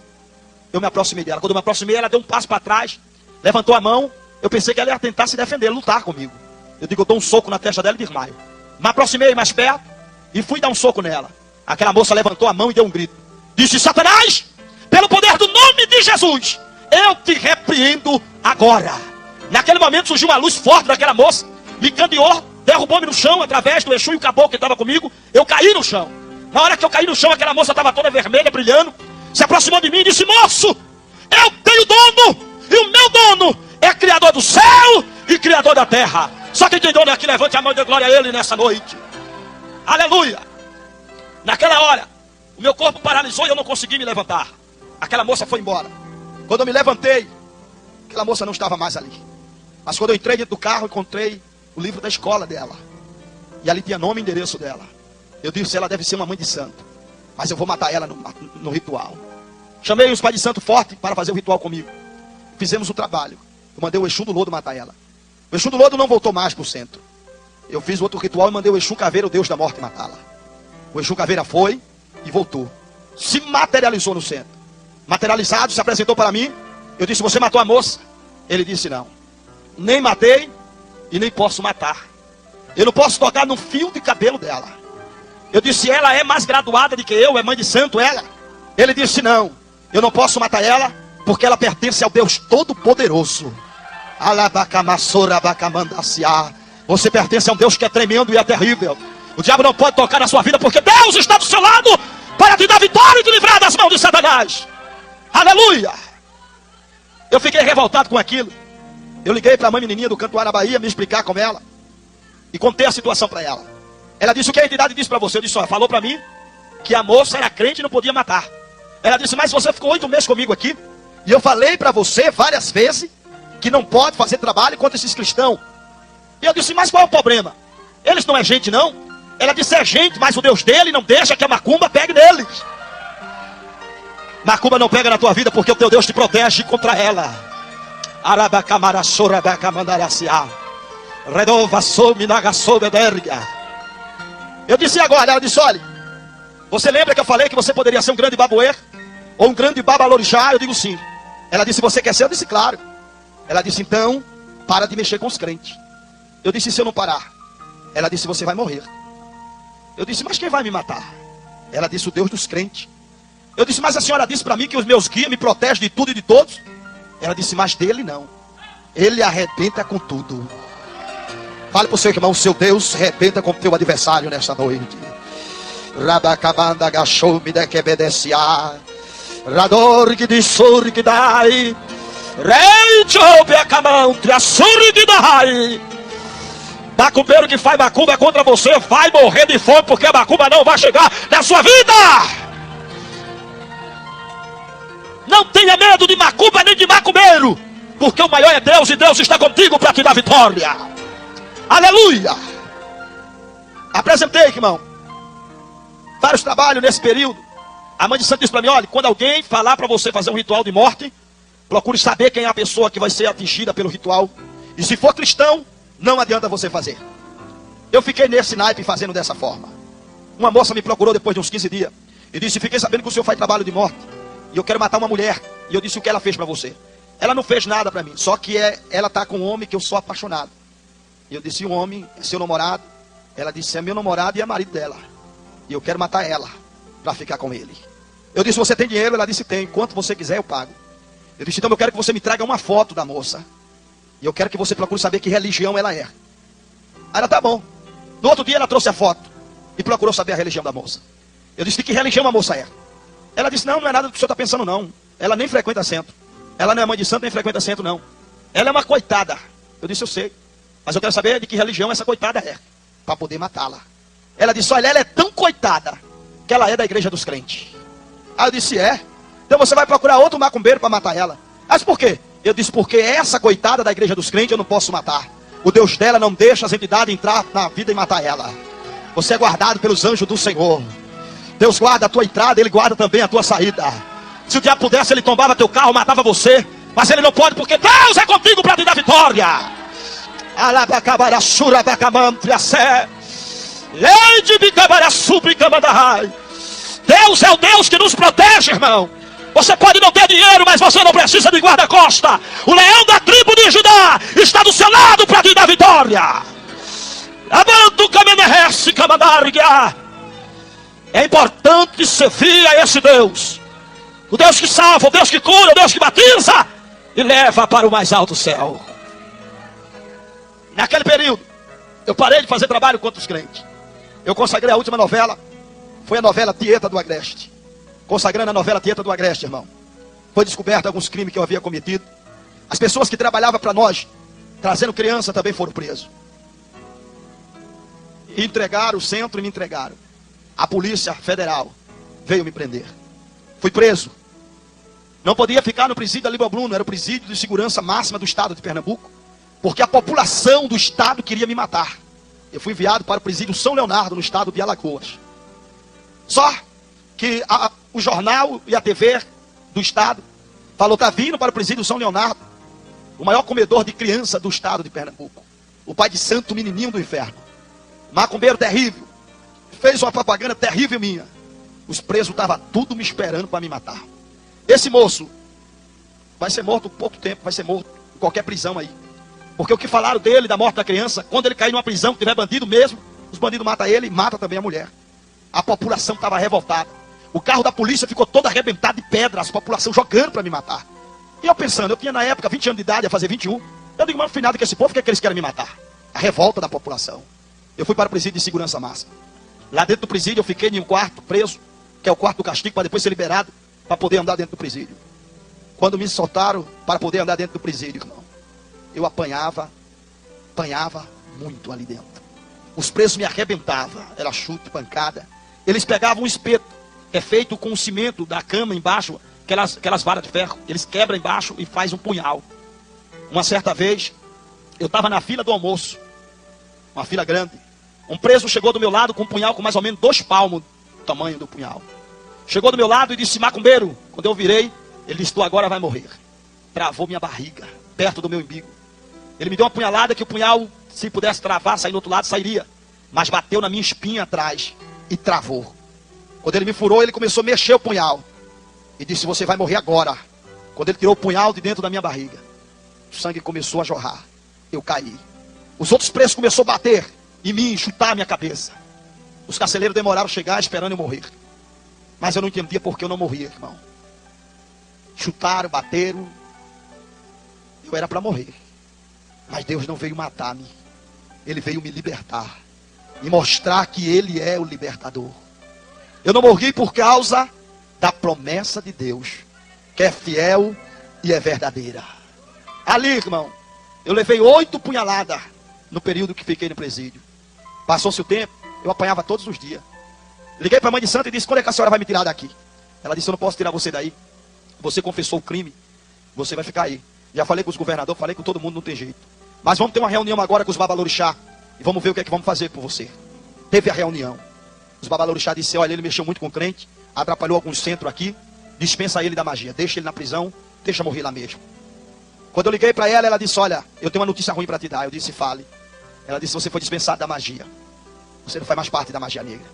A: Eu me aproximei dela. Quando eu me aproximei, ela deu um passo para trás, levantou a mão. Eu pensei que ela ia tentar se defender, lutar comigo. Eu digo: eu dou um soco na testa dela e desmaio. Me aproximei mais perto e fui dar um soco nela. Aquela moça levantou a mão e deu um grito. Disse: Satanás, pelo poder do nome de Jesus, eu te repreendo agora. Naquele momento surgiu uma luz forte daquela moça, me candeou, derrubou-me no chão através do Exu e o caboclo que estava comigo. Eu caí no chão. Na hora que eu caí no chão, aquela moça estava toda vermelha, brilhando, se aproximou de mim e disse: moço, eu tenho dono, e o meu dono é criador do céu e criador da terra. Só quem tem dono aqui, levante a mão e dê glória a ele nessa noite. Aleluia. Naquela hora, o meu corpo paralisou e eu não consegui me levantar. Aquela moça foi embora. Quando eu me levantei, aquela moça não estava mais ali. Mas quando eu entrei dentro do carro, encontrei o livro da escola dela. E ali tinha nome e endereço dela. Eu disse, ela deve ser uma mãe de santo. Mas eu vou matar ela no ritual. Chamei os pais de santo forte para fazer o ritual comigo. Fizemos o trabalho. Eu mandei o Exu do Lodo matar ela. O Exu do Lodo não voltou mais para o centro. Eu fiz outro ritual e mandei o Exu Caveira, o Deus da morte, matá-la. O Exu Caveira foi e voltou. Se materializou no centro. Materializado, se apresentou para mim. Eu disse, você matou a moça? Ele disse, não. Nem matei e nem posso matar. Eu não posso tocar no fio de cabelo dela. Eu disse, ela é mais graduada do que eu, é mãe de santo ela. Ele disse, não, eu não posso matar ela, porque ela pertence ao Deus Todo-Poderoso. Você pertence a um Deus que é tremendo e é terrível. O diabo não pode tocar na sua vida, porque Deus está do seu lado para te dar vitória e te livrar das mãos de Satanás. Aleluia! Eu fiquei revoltado com aquilo. Eu liguei para a mãe menininha do Cantuária, na Bahia, me explicar com ela. E contei a situação para ela. Ela disse, o que a entidade disse para você? Eu disse, ó, falou para mim que a moça era crente e não podia matar. Ela disse, mas você ficou 8 meses comigo aqui. E eu falei para você várias vezes que não pode fazer trabalho contra esses cristãos. E eu disse, mas qual é o problema? Eles não é gente não? Ela disse, é gente, mas o Deus dele não deixa que a macumba pegue neles. Macumba não pega na tua vida porque o teu Deus te protege contra ela. Eu disse agora, ela disse, olha, você lembra que eu falei que você poderia ser um grande baboer? Ou um grande babalorixá? Eu digo sim. Ela disse, você quer ser? Eu disse, claro. Ela disse, então, para de mexer com os crentes. Eu disse, se eu não parar? Ela disse, você vai morrer. Eu disse, mas quem vai me matar? Ela disse, o Deus dos crentes. Eu disse, mas a senhora disse para mim que os meus guias me protegem de tudo e de todos? Ela disse, mas dele não. Ele arrebenta com tudo. Fale para o seu irmão, o seu Deus arrebenta com o teu adversário nesta noite. Rabacabanda gachou me de quebedecia. Rador que de sur que dai. Rei chope a camantria sur que dai. Macumbeiro que faz macumba contra você vai morrer de fome, porque a macumba não vai chegar na sua vida. Não tenha medo de macumba nem de macumbeiro, porque o maior é Deus e Deus está contigo para te dar vitória. Aleluia. Apresentei, irmão, vários trabalhos nesse período. A mãe de santo disse para mim, olha, quando alguém falar para você fazer um ritual de morte, procure saber quem é a pessoa que vai ser atingida pelo ritual. E se for cristão, não adianta você fazer. Eu fiquei nesse naipe fazendo dessa forma. Uma moça me procurou depois de uns 15 dias e disse, fiquei sabendo que o senhor faz trabalho de morte e eu quero matar uma mulher. E eu disse, o que ela fez para você? Ela não fez nada para mim, só que ela está com um homem que eu sou apaixonado. E eu disse, o homem é seu namorado? Ela disse, é meu namorado e é marido dela. E eu quero matar ela para ficar com ele. Eu disse, você tem dinheiro? Ela disse, tem. Quanto você quiser eu pago. Eu disse, então eu quero que você me traga uma foto da moça. E eu quero que você procure saber que religião ela é. Aí ela, tá bom. No outro dia ela trouxe a foto e procurou saber a religião da moça. Eu disse, de que religião a moça é? Ela disse, não é nada do que o senhor está pensando não. Ela nem frequenta centro. Ela não é mãe de santo, nem frequenta centro não. Ela é uma coitada. Eu disse, eu sei. Mas eu quero saber de que religião essa coitada é, para poder matá-la. Ela disse, olha, ela é tão coitada que ela é da igreja dos crentes. Aí eu disse, é? Então você vai procurar outro macumbeiro para matar ela. Mas por quê? Eu disse, porque essa coitada da igreja dos crentes eu não posso matar. O Deus dela não deixa as entidades entrar na vida e matar ela. Você é guardado pelos anjos do Senhor. Deus guarda a tua entrada, Ele guarda também a tua saída. Se o diabo pudesse, ele tombava teu carro, matava você. Mas ele não pode, porque Deus é contigo para te dar vitória. Deus é o Deus que nos protege, irmão. Você pode não ter dinheiro, mas você não precisa de guarda-costa. O leão da tribo de Judá está do seu lado para te dar vitória. É importante servir a esse Deus. O Deus que salva, o Deus que cura, o Deus que batiza e leva para o mais alto céu. Naquele período, eu parei de fazer trabalho contra os crentes. Eu consagrei a última novela. Foi a novela Tieta do Agreste. Consagrando a novela Tieta do Agreste, irmão. Foi descoberto alguns crimes que eu havia cometido. As pessoas que trabalhavam para nós, trazendo criança, também foram presos. E entregaram o centro e me entregaram. A polícia federal veio me prender. Fui preso. Não podia ficar no presídio da Líbia Bruno, era o presídio de segurança máxima do estado de Pernambuco, porque a população do estado queria me matar. Eu fui enviado para o presídio São Leonardo, no estado de Alagoas. Só que o jornal e a TV do estado falou, está vindo para o presídio São Leonardo o maior comedor de criança do estado de Pernambuco, o pai de santo menininho do inferno, macumbeiro terrível, fez uma propaganda terrível minha. Os presos estavam tudo me esperando para me matar. Esse moço vai ser morto por pouco tempo, vai ser morto em qualquer prisão aí. Porque o que falaram dele, da morte da criança, quando ele cair numa prisão, que tiver bandido mesmo, os bandidos matam ele e matam também a mulher. A população estava revoltada. O carro da polícia ficou todo arrebentado de pedras, a população jogando para me matar. E eu pensando, eu tinha na época 20 anos de idade, ia fazer 21. Eu digo, mas no final que esse povo, por que eles querem me matar? A revolta da população. Eu fui para o presídio de segurança máxima. Lá dentro do presídio eu fiquei em um quarto preso, que é o quarto do castigo, para depois ser liberado, para poder andar dentro do presídio. Quando me soltaram para poder andar dentro do presídio, irmão, eu apanhava muito ali dentro. Os presos me arrebentavam, era chute, pancada. Eles pegavam um espeto, que é feito com o cimento da cama embaixo, aquelas varas de ferro, eles quebram embaixo e faz um punhal. Uma certa vez, eu estava na fila do almoço, uma fila grande. Um preso chegou do meu lado com um punhal com mais ou menos 2 palmos do tamanho do punhal. Chegou do meu lado e disse, macumbeiro. Quando eu virei, ele disse, tu agora vai morrer. Travou minha barriga, perto do meu umbigo. Ele me deu uma punhalada que o punhal, se pudesse travar, sair do outro lado, sairia. Mas bateu na minha espinha atrás e travou. Quando ele me furou, ele começou a mexer o punhal. E disse, você vai morrer agora. Quando ele tirou o punhal de dentro da minha barriga, o sangue começou a jorrar. Eu caí. Os outros presos começaram a bater em mim, chutar a minha cabeça. Os carcereiros demoraram a chegar esperando eu morrer. Mas eu não entendia porque eu não morria, irmão. Chutaram, bateram. Eu era para morrer. Mas Deus não veio matar-me. Ele veio me libertar. E mostrar que Ele é o libertador. Eu não morri por causa da promessa de Deus, que é fiel e é verdadeira. Ali, irmão, eu levei 8 punhaladas no período que fiquei no presídio. Passou-se o tempo, eu apanhava todos os dias. Liguei para a mãe de santo e disse, quando é que a senhora vai me tirar daqui? Ela disse, eu não posso tirar você daí. Você confessou o crime, você vai ficar aí. Já falei com os governadores, falei com todo mundo, não tem jeito. Mas vamos ter uma reunião agora com os babalorixá e vamos ver o que é que vamos fazer por você. Teve a reunião. Os babalorixá disseram, olha, ele mexeu muito com o crente, atrapalhou alguns centros aqui, dispensa ele da magia, deixa ele na prisão, deixa morrer lá mesmo. Quando eu liguei para ela, ela disse, olha, eu tenho uma notícia ruim para te dar. Eu disse, fale. Ela disse, você foi dispensado da magia. Você não faz mais parte da magia negra.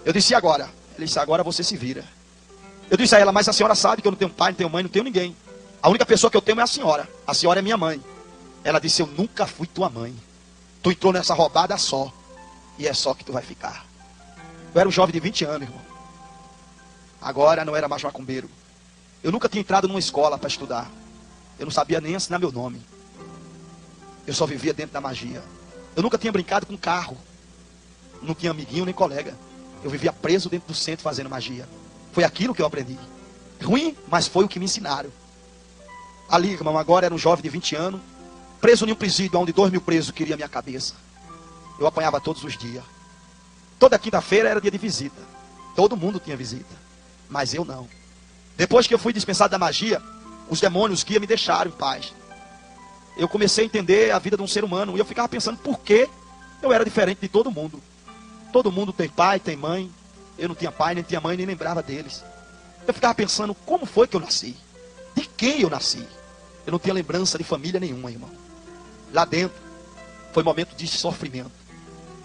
A: Eu disse, e agora? Ela disse, agora você se vira. Eu disse a ela, mas a senhora sabe que eu não tenho pai, não tenho mãe, não tenho ninguém. A única pessoa que eu tenho é a senhora. A senhora é minha mãe. Ela disse, eu nunca fui tua mãe. Tu entrou nessa roubada só. E é só que tu vai ficar. Eu era um jovem de 20 anos, irmão. Agora não era mais macumbeiro. Eu nunca tinha entrado numa escola para estudar. Eu não sabia nem ensinar meu nome. Eu só vivia dentro da magia. Eu nunca tinha brincado com carro. Não tinha amiguinho nem colega. Eu vivia preso dentro do centro fazendo magia. Foi aquilo que eu aprendi. Ruim, mas foi o que me ensinaram. Ali, irmão, agora era um jovem de 20 anos. Preso em um presídio onde 2.000 presos queriam minha cabeça. Eu apanhava todos os dias. Toda quinta-feira era dia de visita. Todo mundo tinha visita. Mas eu não. Depois que eu fui dispensado da magia, os demônios, os guias me deixaram em paz. Eu comecei a entender a vida de um ser humano. E eu ficava pensando por que eu era diferente de todo mundo. Todo mundo tem pai, tem mãe. Eu não tinha pai, nem tinha mãe, nem lembrava deles. Eu ficava pensando, como foi que eu nasci? De quem eu nasci? Eu não tinha lembrança de família nenhuma, irmão. Lá dentro, foi momento de sofrimento.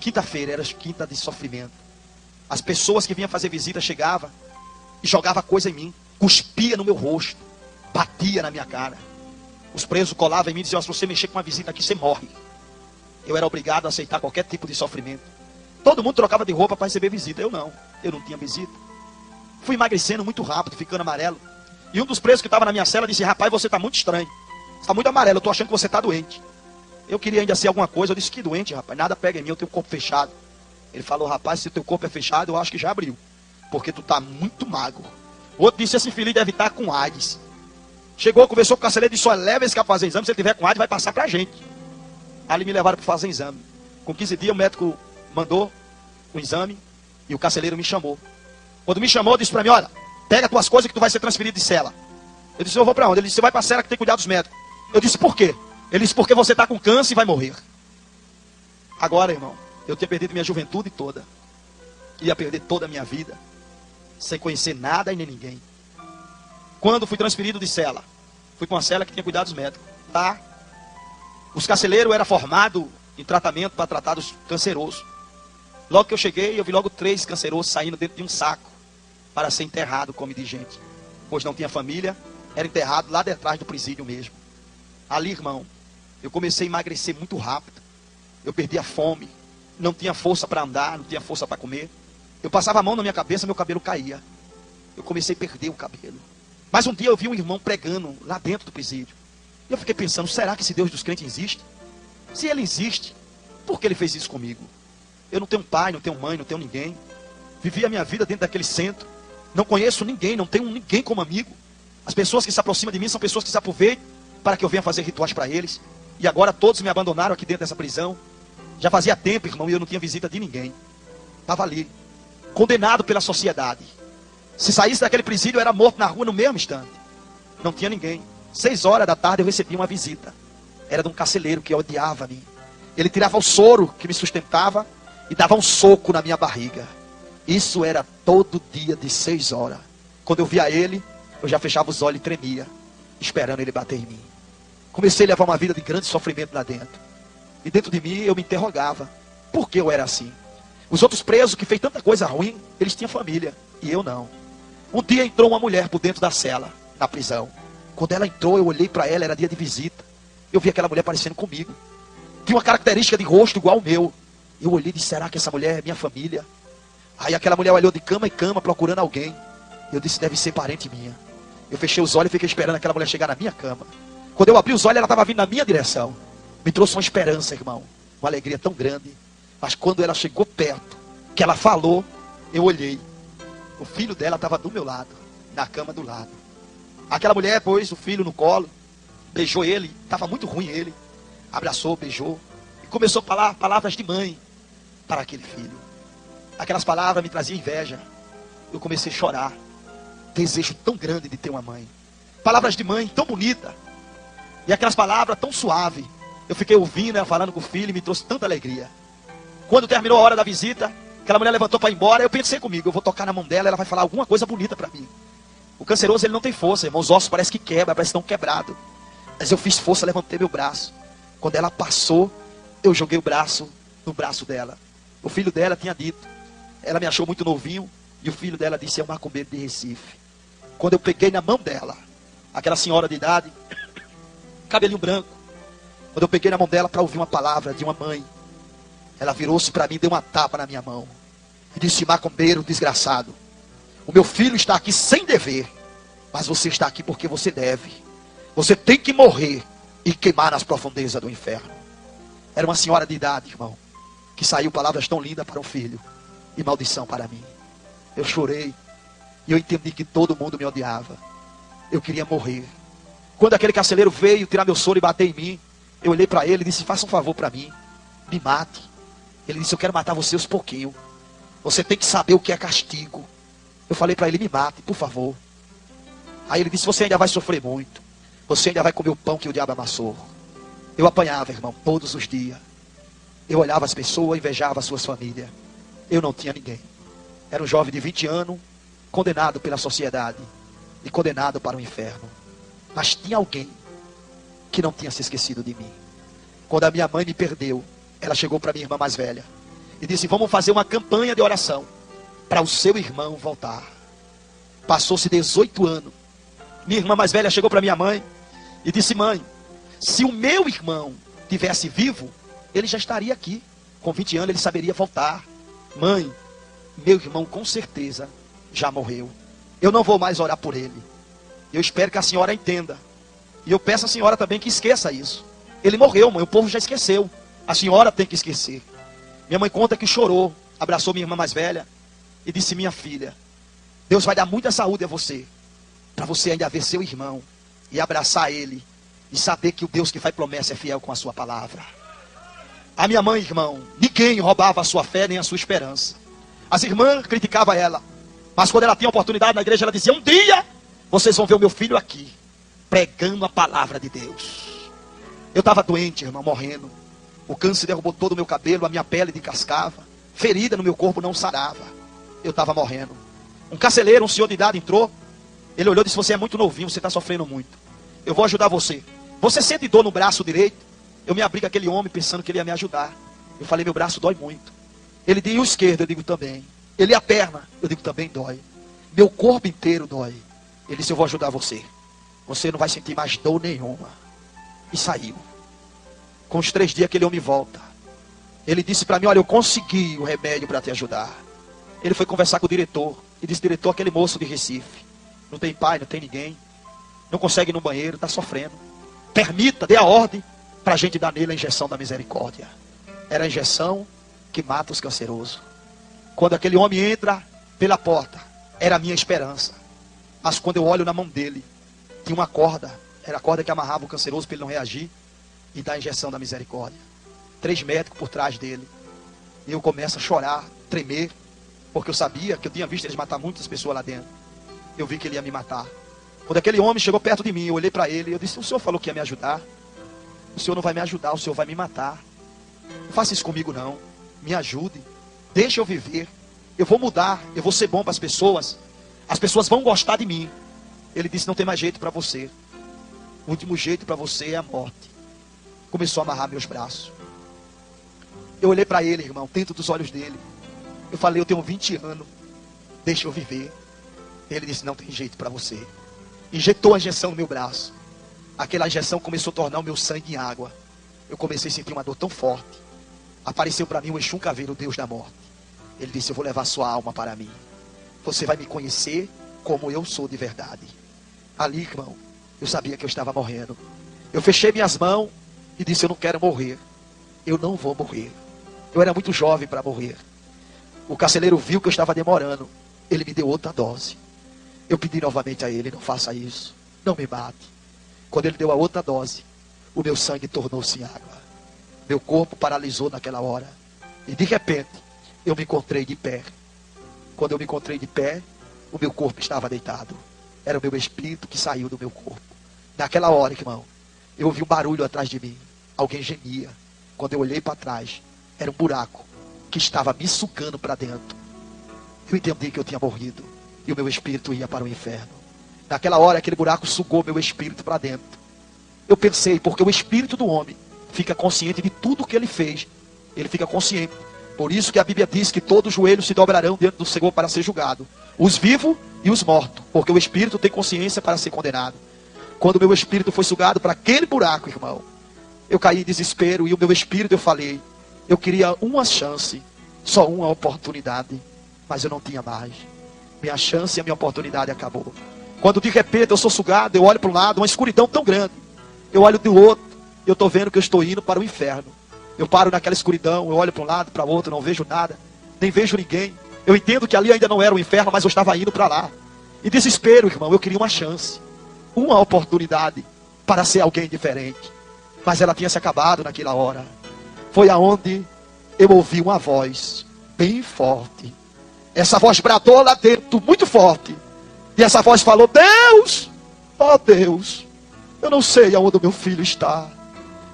A: Quinta-feira era quinta de sofrimento. As pessoas que vinham fazer visita chegavam e jogavam coisa em mim. Cuspia no meu rosto. Batia na minha cara. Os presos colavam em mim e diziam, se você mexer com uma visita aqui, você morre. Eu era obrigado a aceitar qualquer tipo de sofrimento. Todo mundo trocava de roupa para receber visita. Eu não tinha visita. Fui emagrecendo muito rápido, ficando amarelo. E um dos presos que estava na minha cela disse, rapaz, você está muito estranho. Você está muito amarelo, eu estou achando que você está doente. Eu queria ainda ser alguma coisa. Eu disse, que doente, rapaz, nada pega em mim, eu tenho o corpo fechado. Ele falou, rapaz, se o teu corpo é fechado, eu acho que já abriu. Porque tu está muito magro. O outro disse, esse infeliz deve estar com AIDS. Chegou, conversou com o carcereiro e disse, olha, leva esse cara para fazer exame, se ele tiver com AIDS, vai passar para a gente. Aí me levaram para fazer exame. Com 15 dias o médico mandou um exame e o carcereiro me chamou. Quando me chamou, disse para mim, olha, pega as tuas coisas que tu vai ser transferido de cela. Eu disse, eu vou para onde? Ele disse, você vai para a cela que tem cuidados médicos. Eu disse, por quê? Ele disse, porque você está com câncer e vai morrer. Agora, irmão, eu tinha perdido minha juventude toda. Ia perder toda a minha vida. Sem conhecer nada e nem ninguém. Quando fui transferido de cela, fui para uma cela que tinha cuidados médicos. Tá? Os carcereiros eram formados em tratamento para tratar dos cancerosos. Logo que eu cheguei, eu vi logo 3 cancerosos saindo dentro de um saco para ser enterrado como de gente. Pois não tinha família, era enterrado lá detrás do presídio mesmo. Ali, irmão, eu comecei a emagrecer muito rápido. Eu perdi a fome, não tinha força para andar, não tinha força para comer. Eu passava a mão na minha cabeça, meu cabelo caía. Eu comecei a perder o cabelo. Mas um dia eu vi um irmão pregando lá dentro do presídio. E eu fiquei pensando, será que esse Deus dos crentes existe? Se ele existe, por que ele fez isso comigo? Eu não tenho pai, não tenho mãe, não tenho ninguém. Vivi a minha vida dentro daquele centro. Não conheço ninguém, não tenho ninguém como amigo. As pessoas que se aproximam de mim são pessoas que se aproveitam para que eu venha fazer rituais para eles. E agora todos me abandonaram aqui dentro dessa prisão. Já fazia tempo, irmão, e eu não tinha visita de ninguém. Estava ali, condenado pela sociedade. Se saísse daquele presídio, eu era morto na rua no mesmo instante. Não tinha ninguém. 6 horas da tarde eu recebi uma visita. Era de um carcereiro que odiava a mim. Ele tirava o soro que me sustentava e dava um soco na minha barriga. Isso era todo dia de 6 horas. Quando eu via ele, eu já fechava os olhos e tremia, esperando ele bater em mim. Comecei a levar uma vida de grande sofrimento lá dentro. E dentro de mim eu me interrogava, por que eu era assim? Os outros presos que fez tanta coisa ruim, eles tinham família, e eu não. Um dia entrou uma mulher por dentro da cela, na prisão. Quando ela entrou, eu olhei para ela, era dia de visita. Eu vi aquela mulher parecendo comigo. Tinha uma característica de rosto igual ao meu. Eu olhei e disse, será que essa mulher é minha família? Aí aquela mulher olhou de cama em cama procurando alguém. Eu disse, deve ser parente minha. Eu fechei os olhos e fiquei esperando aquela mulher chegar na minha cama. Quando eu abri os olhos, ela estava vindo na minha direção. Me trouxe uma esperança, irmão. Uma alegria tão grande. Mas quando ela chegou perto, que ela falou, eu olhei. O filho dela estava do meu lado, na cama do lado. Aquela mulher pôs o filho no colo, beijou ele, estava muito ruim ele. Abraçou, beijou. E começou a falar palavras de mãe para aquele filho. Aquelas palavras me traziam inveja. Eu comecei a chorar. Desejo tão grande de ter uma mãe. Palavras de mãe tão bonita. E aquelas palavras tão suaves. Eu fiquei ouvindo ela falando com o filho e me trouxe tanta alegria. Quando terminou a hora da visita, aquela mulher levantou para ir embora. Eu pensei comigo, eu vou tocar na mão dela, ela vai falar alguma coisa bonita para mim. O canceroso, ele não tem força, irmão. Os ossos parecem que quebram, parecem que estão quebrados. Mas eu fiz força, levantei meu braço. Quando ela passou, eu joguei o braço no braço dela. O filho dela tinha dito. Ela me achou muito novinho. E o filho dela disse, é um macumbeiro de Recife. Quando eu peguei na mão dela, aquela senhora de idade, cabelinho branco. Quando eu peguei na mão dela para ouvir uma palavra de uma mãe, ela virou-se para mim e deu uma tapa na minha mão. E disse, macumbeiro desgraçado, o meu filho está aqui sem dever, mas você está aqui porque você deve. Você tem que morrer e queimar nas profundezas do inferno. Era uma senhora de idade, irmão, que saiu palavras tão lindas para um filho e maldição para mim. Eu chorei e eu entendi que todo mundo me odiava. Eu queria morrer. Quando aquele carcereiro veio tirar meu soro e bater em mim, eu olhei para ele e disse, faça um favor para mim, me mate. Ele disse, eu quero matar você aos pouquinhos. Você tem que saber o que é castigo. Eu falei para ele, me mate, por favor. Aí ele disse, você ainda vai sofrer muito. Você ainda vai comer o pão que o diabo amassou. Eu apanhava, irmão, todos os dias. Eu olhava as pessoas, invejava as suas famílias. Eu não tinha ninguém. Era um jovem de 20 anos, condenado pela sociedade e condenado para o inferno. Mas tinha alguém que não tinha se esquecido de mim. Quando a minha mãe me perdeu, ela chegou para minha irmã mais velha e disse, vamos fazer uma campanha de oração para o seu irmão voltar. Passou-se 18 anos. Minha irmã mais velha chegou para minha mãe e disse, mãe, se o meu irmão tivesse vivo, ele já estaria aqui. Com 20 anos ele saberia voltar. Mãe, meu irmão com certeza já morreu. Eu não vou mais orar por ele. Eu espero que a senhora entenda. E eu peço à senhora também que esqueça isso. Ele morreu, mãe, o povo já esqueceu. A senhora tem que esquecer. Minha mãe conta que chorou, abraçou minha irmã mais velha e disse, minha filha, Deus vai dar muita saúde a você, para você ainda ver seu irmão e abraçar ele e saber que o Deus que faz promessa é fiel com a sua palavra. A minha mãe, irmão, ninguém roubava a sua fé nem a sua esperança. As irmãs criticavam ela, mas quando ela tinha oportunidade na igreja, ela dizia, um dia vocês vão ver o meu filho aqui. pregando a palavra de Deus. Eu estava doente, irmão, morrendo. O câncer derrubou todo o meu cabelo, a minha pele descascava, ferida no meu corpo não sarava. Eu estava morrendo. Um carcereiro, um senhor de idade entrou. Ele olhou e disse: você é muito novinho, você está sofrendo muito. Eu vou ajudar você. Você sente dor no braço direito? Eu me abri com aquele homem pensando que ele ia me ajudar. Eu falei: meu braço dói muito. Ele disse: e o esquerdo? Eu digo: também. Ele: a perna? Eu digo: também dói. Meu corpo inteiro dói. Ele disse: eu vou ajudar você. Você não vai sentir mais dor nenhuma. E saiu. Com os 3 dias aquele homem volta. Ele disse para mim: olha, eu consegui o remédio para te ajudar. Ele foi conversar com o diretor. E disse: diretor, aquele moço de Recife, não tem pai, não tem ninguém, não consegue ir no banheiro, está sofrendo. Permita, dê a ordem para a gente dar nele a injeção da misericórdia. Era a injeção que mata os cancerosos. Quando aquele homem entra pela porta, era a minha esperança. Mas quando eu olho na mão dele, tinha uma corda. Era a corda que amarrava o canceroso para ele não reagir e dar a injeção da misericórdia. 3 médicos por trás dele. E eu começo a chorar, tremer, porque eu sabia que eu tinha visto eles matar muitas pessoas lá dentro. Eu vi que ele ia me matar. Quando aquele homem chegou perto de mim, eu olhei para ele e eu disse: o senhor falou que ia me ajudar. O senhor não vai me ajudar, o senhor vai me matar. Não faça isso comigo não. Me ajude. Deixa eu viver. Eu vou mudar, eu vou ser bom para as pessoas. As pessoas vão gostar de mim. Ele disse: não tem mais jeito para você. O último jeito para você é a morte. Começou a amarrar meus braços. Eu olhei para ele, irmão, dentro dos olhos dele. Eu falei: eu tenho 20 anos. Deixa eu viver. Ele disse: não tem jeito para você. Injetou a injeção no meu braço. Aquela injeção começou a tornar o meu sangue em água. Eu comecei a sentir uma dor tão forte. Apareceu para mim o Exu Caveiro, o Deus da morte. Ele disse: eu vou levar sua alma para mim. Você vai me conhecer como eu sou de verdade. Ali, irmão, eu sabia que eu estava morrendo. Eu fechei minhas mãos e disse: eu não quero morrer. Eu não vou morrer. Eu era muito jovem para morrer. O carcereiro viu que eu estava demorando. Ele me deu outra dose. Eu pedi novamente a ele: não faça isso. Não me mate. Quando ele deu a outra dose, o meu sangue tornou-se em água. Meu corpo paralisou naquela hora. E de repente, eu me encontrei de pé. Quando eu me encontrei de pé, o meu corpo estava deitado. Era o meu espírito que saiu do meu corpo. Naquela hora, irmão, eu ouvi um barulho atrás de mim. Alguém gemia. Quando eu olhei para trás, era um buraco que estava me sugando para dentro. Eu entendi que eu tinha morrido e o meu espírito ia para o inferno. Naquela hora, aquele buraco sugou meu espírito para dentro. Eu pensei, porque o espírito do homem fica consciente de tudo que ele fez. Ele fica consciente. Por isso que a Bíblia diz que todos os joelhos se dobrarão diante do Senhor para ser julgado. Os vivos e os mortos. Porque o espírito tem consciência para ser condenado. Quando o meu espírito foi sugado para aquele buraco, irmão, eu caí em desespero e o meu espírito, eu falei: eu queria uma chance, só uma oportunidade, mas eu não tinha mais. Minha chance e a minha oportunidade acabou. Quando de repente eu sou sugado, eu olho para um lado, uma escuridão tão grande. Eu olho do outro, eu estou vendo que eu estou indo para o inferno. Eu paro naquela escuridão, eu olho para um lado, para o outro, não vejo nada, nem vejo ninguém. Eu entendo que ali ainda não era o inferno, mas eu estava indo para lá. Em desespero, irmão, eu queria uma chance, uma oportunidade para ser alguém diferente. Mas ela tinha se acabado naquela hora. Foi aonde eu ouvi uma voz bem forte. Essa voz bradou lá dentro, muito forte. E essa voz falou: Deus, ó Deus, eu não sei aonde o meu filho está,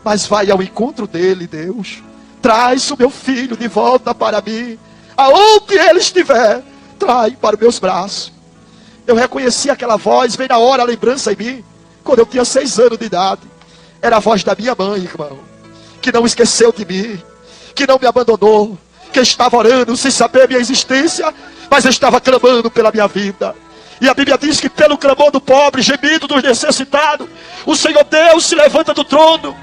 A: mas vai ao encontro dele, Deus. Traz o meu filho de volta para mim. Aonde ele estiver, trai para os meus braços. Eu reconheci aquela voz, veio na hora a lembrança em mim, quando eu tinha 6 anos de idade. Era a voz da minha mãe, irmão, que não esqueceu de mim, que não me abandonou, que estava orando sem saber a minha existência, mas estava clamando pela minha vida. E a Bíblia diz que pelo clamor do pobre, gemido dos necessitados, o Senhor Deus se levanta do trono.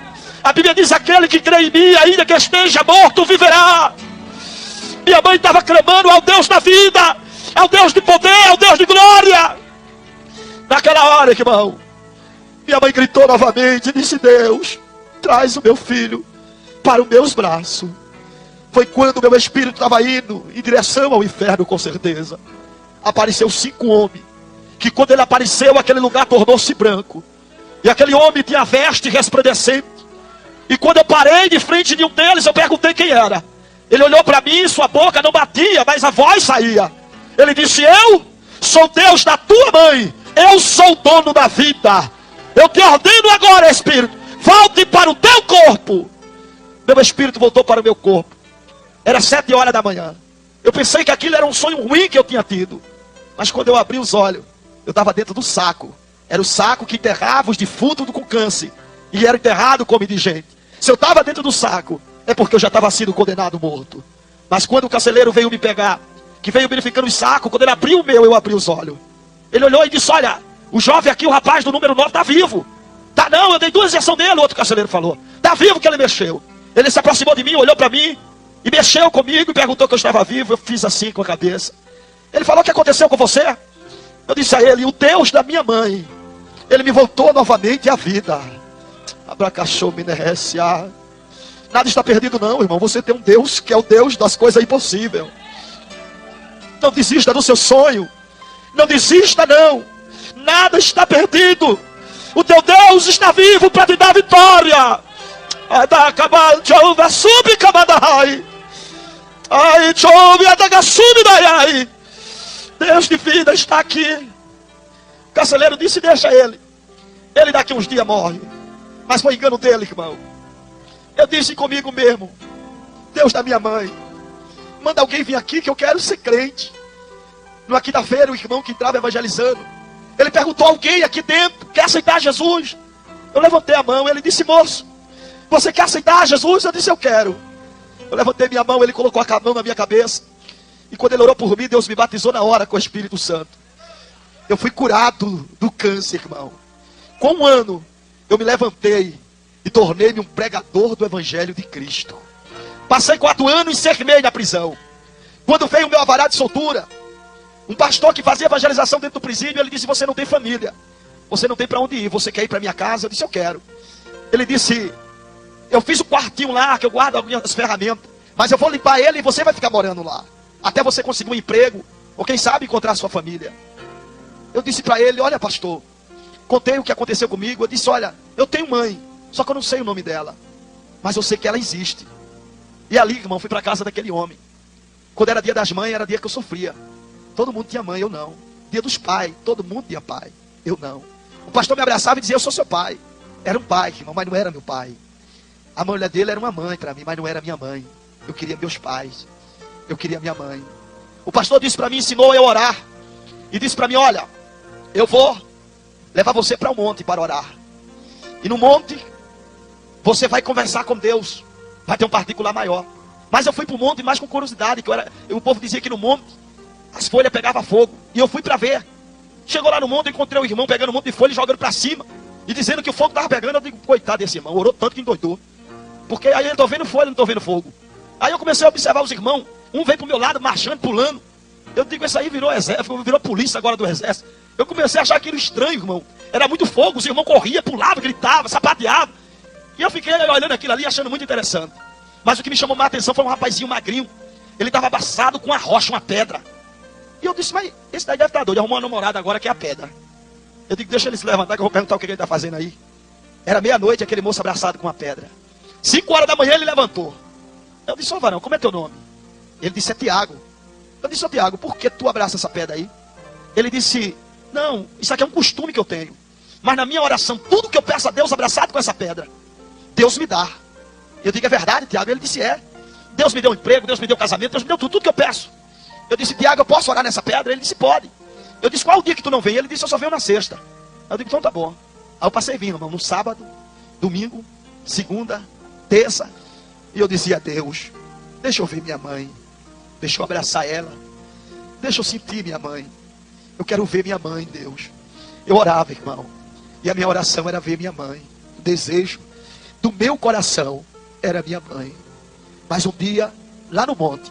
A: A Bíblia diz: aquele que crê em mim, ainda que esteja morto, viverá. Minha mãe estava clamando ao Deus da vida, ao Deus de poder, ao Deus de glória. Naquela hora, irmão, minha mãe gritou novamente e disse: Deus, traz o meu filho para os meus braços. Foi quando o meu espírito estava indo em direção ao inferno, com certeza. Apareceu 5 homens, que quando ele apareceu, aquele lugar tornou-se branco. E aquele homem tinha veste resplandecente. E quando eu parei de frente de um deles, eu perguntei quem era. Ele olhou para mim, sua boca não batia, mas a voz saía. Ele disse: eu sou Deus da tua mãe, eu sou o dono da vida. Eu te ordeno agora, espírito, volte para o teu corpo. Meu espírito voltou para o meu corpo. Era 7 horas da manhã. Eu pensei que aquilo era um sonho ruim que eu tinha tido. Mas quando eu abri os olhos, eu estava dentro do saco. Era o saco que enterrava os defuntos com câncer. E era enterrado como indigente. Se eu estava dentro do saco, é porque eu já estava sendo condenado morto. Mas quando o carcereiro veio me pegar, que veio verificando os sacos, quando ele abriu o meu, eu abri os olhos. Ele olhou e disse: olha, o jovem aqui, o rapaz do número 9, está vivo. Tá não, eu dei 2 injeções nele, o outro carcereiro falou. Está vivo que ele mexeu. Ele se aproximou de mim, olhou para mim, e mexeu comigo e perguntou que eu estava vivo. Eu fiz assim com a cabeça. Ele falou: o que aconteceu com você? Eu disse a ele: o Deus da minha mãe, ele me voltou novamente à vida. Abracachou-me-ne-res-a. Nada está perdido não, irmão. Você tem um Deus que é o Deus das coisas impossíveis. Não desista do seu sonho. Não desista não. Nada está perdido. O teu Deus está vivo para te dar vitória. Deus de vida está aqui. O carcereiro disse: deixa ele. Ele daqui uns dias morre. Mas foi engano dele, irmão. Eu disse comigo mesmo: Deus da minha mãe, manda alguém vir aqui que eu quero ser crente. Na quinta-feira, o irmão que entrava evangelizando, ele perguntou: alguém aqui dentro quer aceitar Jesus? Eu levantei a mão. Ele disse: moço, você quer aceitar Jesus? Eu disse: eu quero. Eu levantei minha mão, ele colocou a mão na minha cabeça. E quando ele orou por mim, Deus me batizou na hora com o Espírito Santo. Eu fui curado do câncer, irmão. Com 1 ano, eu me levantei e tornei-me um pregador do Evangelho de Cristo. Passei 4 anos e 6 meses na prisão. Quando veio o meu alvará de soltura, um pastor que fazia evangelização dentro do presídio, ele disse: você não tem família, você não tem para onde ir, você quer ir para minha casa? Eu disse: eu quero. Ele disse: eu fiz um quartinho lá, que eu guardo algumas ferramentas, mas eu vou limpar ele e você vai ficar morando lá, até você conseguir um emprego, ou quem sabe encontrar sua família. Eu disse para ele: olha, pastor, contei o que aconteceu comigo. Eu disse: olha, eu tenho mãe, só que eu não sei o nome dela, mas eu sei que ela existe. E ali, irmão, fui para a casa daquele homem. Quando era dia das mães, era dia que eu sofria. Todo mundo tinha mãe, eu não. Dia dos pais, todo mundo tinha pai, eu não. O pastor me abraçava e dizia: eu sou seu pai. Era um pai, irmão, mas não era meu pai. A mulher dele era uma mãe para mim, mas não era minha mãe. Eu queria meus pais, eu queria minha mãe. O pastor disse para mim, ensinou eu a orar. E disse para mim: olha, eu vou levar você para um monte para orar. E no monte, você vai conversar com Deus. Vai ter um particular maior. Mas eu fui para o monte mais com curiosidade. O povo dizia que no monte as folhas pegavam fogo. E eu fui para ver. Chegou lá no monte, eu encontrei o irmão pegando um monte de folha e jogando para cima. E dizendo que o fogo estava pegando. Eu digo: coitado desse irmão, orou tanto que endoidou. Porque aí eu estou vendo folha, não estou vendo fogo. Aí eu comecei a observar os irmãos. Um veio para o meu lado, marchando, pulando. Eu digo: esse aí virou exército, virou polícia agora do exército. Eu comecei a achar aquilo estranho, irmão. Era muito fogo, os irmãos corriam, pulavam, gritavam, sapateavam. E eu fiquei olhando aquilo ali, achando muito interessante. Mas o que me chamou mais atenção foi um rapazinho magrinho. Ele estava abraçado com uma rocha, uma pedra. E eu disse: mas esse daí deve estar doido, arrumou uma namorada agora que é a pedra. Eu digo: deixa ele se levantar que eu vou perguntar o que ele está fazendo aí. Era meia-noite, aquele moço abraçado com uma pedra. 5 horas da manhã ele levantou. Eu disse: ô varão, como é teu nome? Ele disse: é Tiago. Eu disse: ô Tiago, por que tu abraça essa pedra aí? Ele disse: não, isso aqui é um costume que eu tenho. Mas na minha oração, tudo que eu peço a Deus abraçado com essa pedra, Deus me dá. Eu digo: é verdade, Tiago? Ele disse: é. Deus me deu um emprego, Deus me deu casamento, Deus me deu tudo que eu peço. Eu disse: Tiago, eu posso orar nessa pedra? Ele disse: pode. Eu disse: qual o dia que tu não vem? Ele disse: eu só venho na sexta. Eu digo: então tá bom. Aí eu passei vindo, irmão, no sábado, domingo, segunda, terça. E eu dizia: Deus, deixa eu ver minha mãe. Deixa eu abraçar ela. Deixa eu sentir minha mãe. Eu quero ver minha mãe, Deus. Eu orava, irmão. E a minha oração era ver minha mãe. O desejo do meu coração era minha mãe. Mas um dia, lá no monte,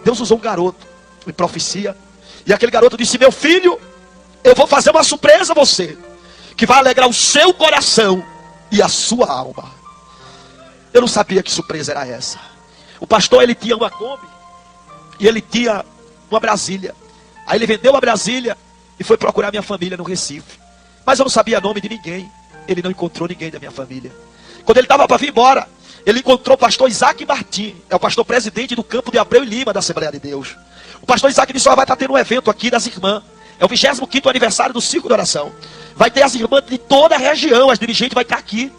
A: Deus usou um garoto em profecia. E aquele garoto disse: meu filho, eu vou fazer uma surpresa a você, que vai alegrar o seu coração e a sua alma. Eu não sabia que surpresa era essa. O pastor, ele tinha uma Kombi e ele tinha uma Brasília. Aí ele vendeu a Brasília e foi procurar minha família no Recife. Mas eu não sabia nome de ninguém. Ele não encontrou ninguém da minha família. Quando ele estava para vir embora, ele encontrou o pastor Isaac Martins. É o pastor presidente do campo de Abreu e Lima da Assembleia de Deus. O pastor Isaac disse: vai estar tendo um evento aqui das irmãs.
B: É o 25º aniversário do ciclo de oração. Vai ter as irmãs de toda a região, as dirigentes vai estar aqui.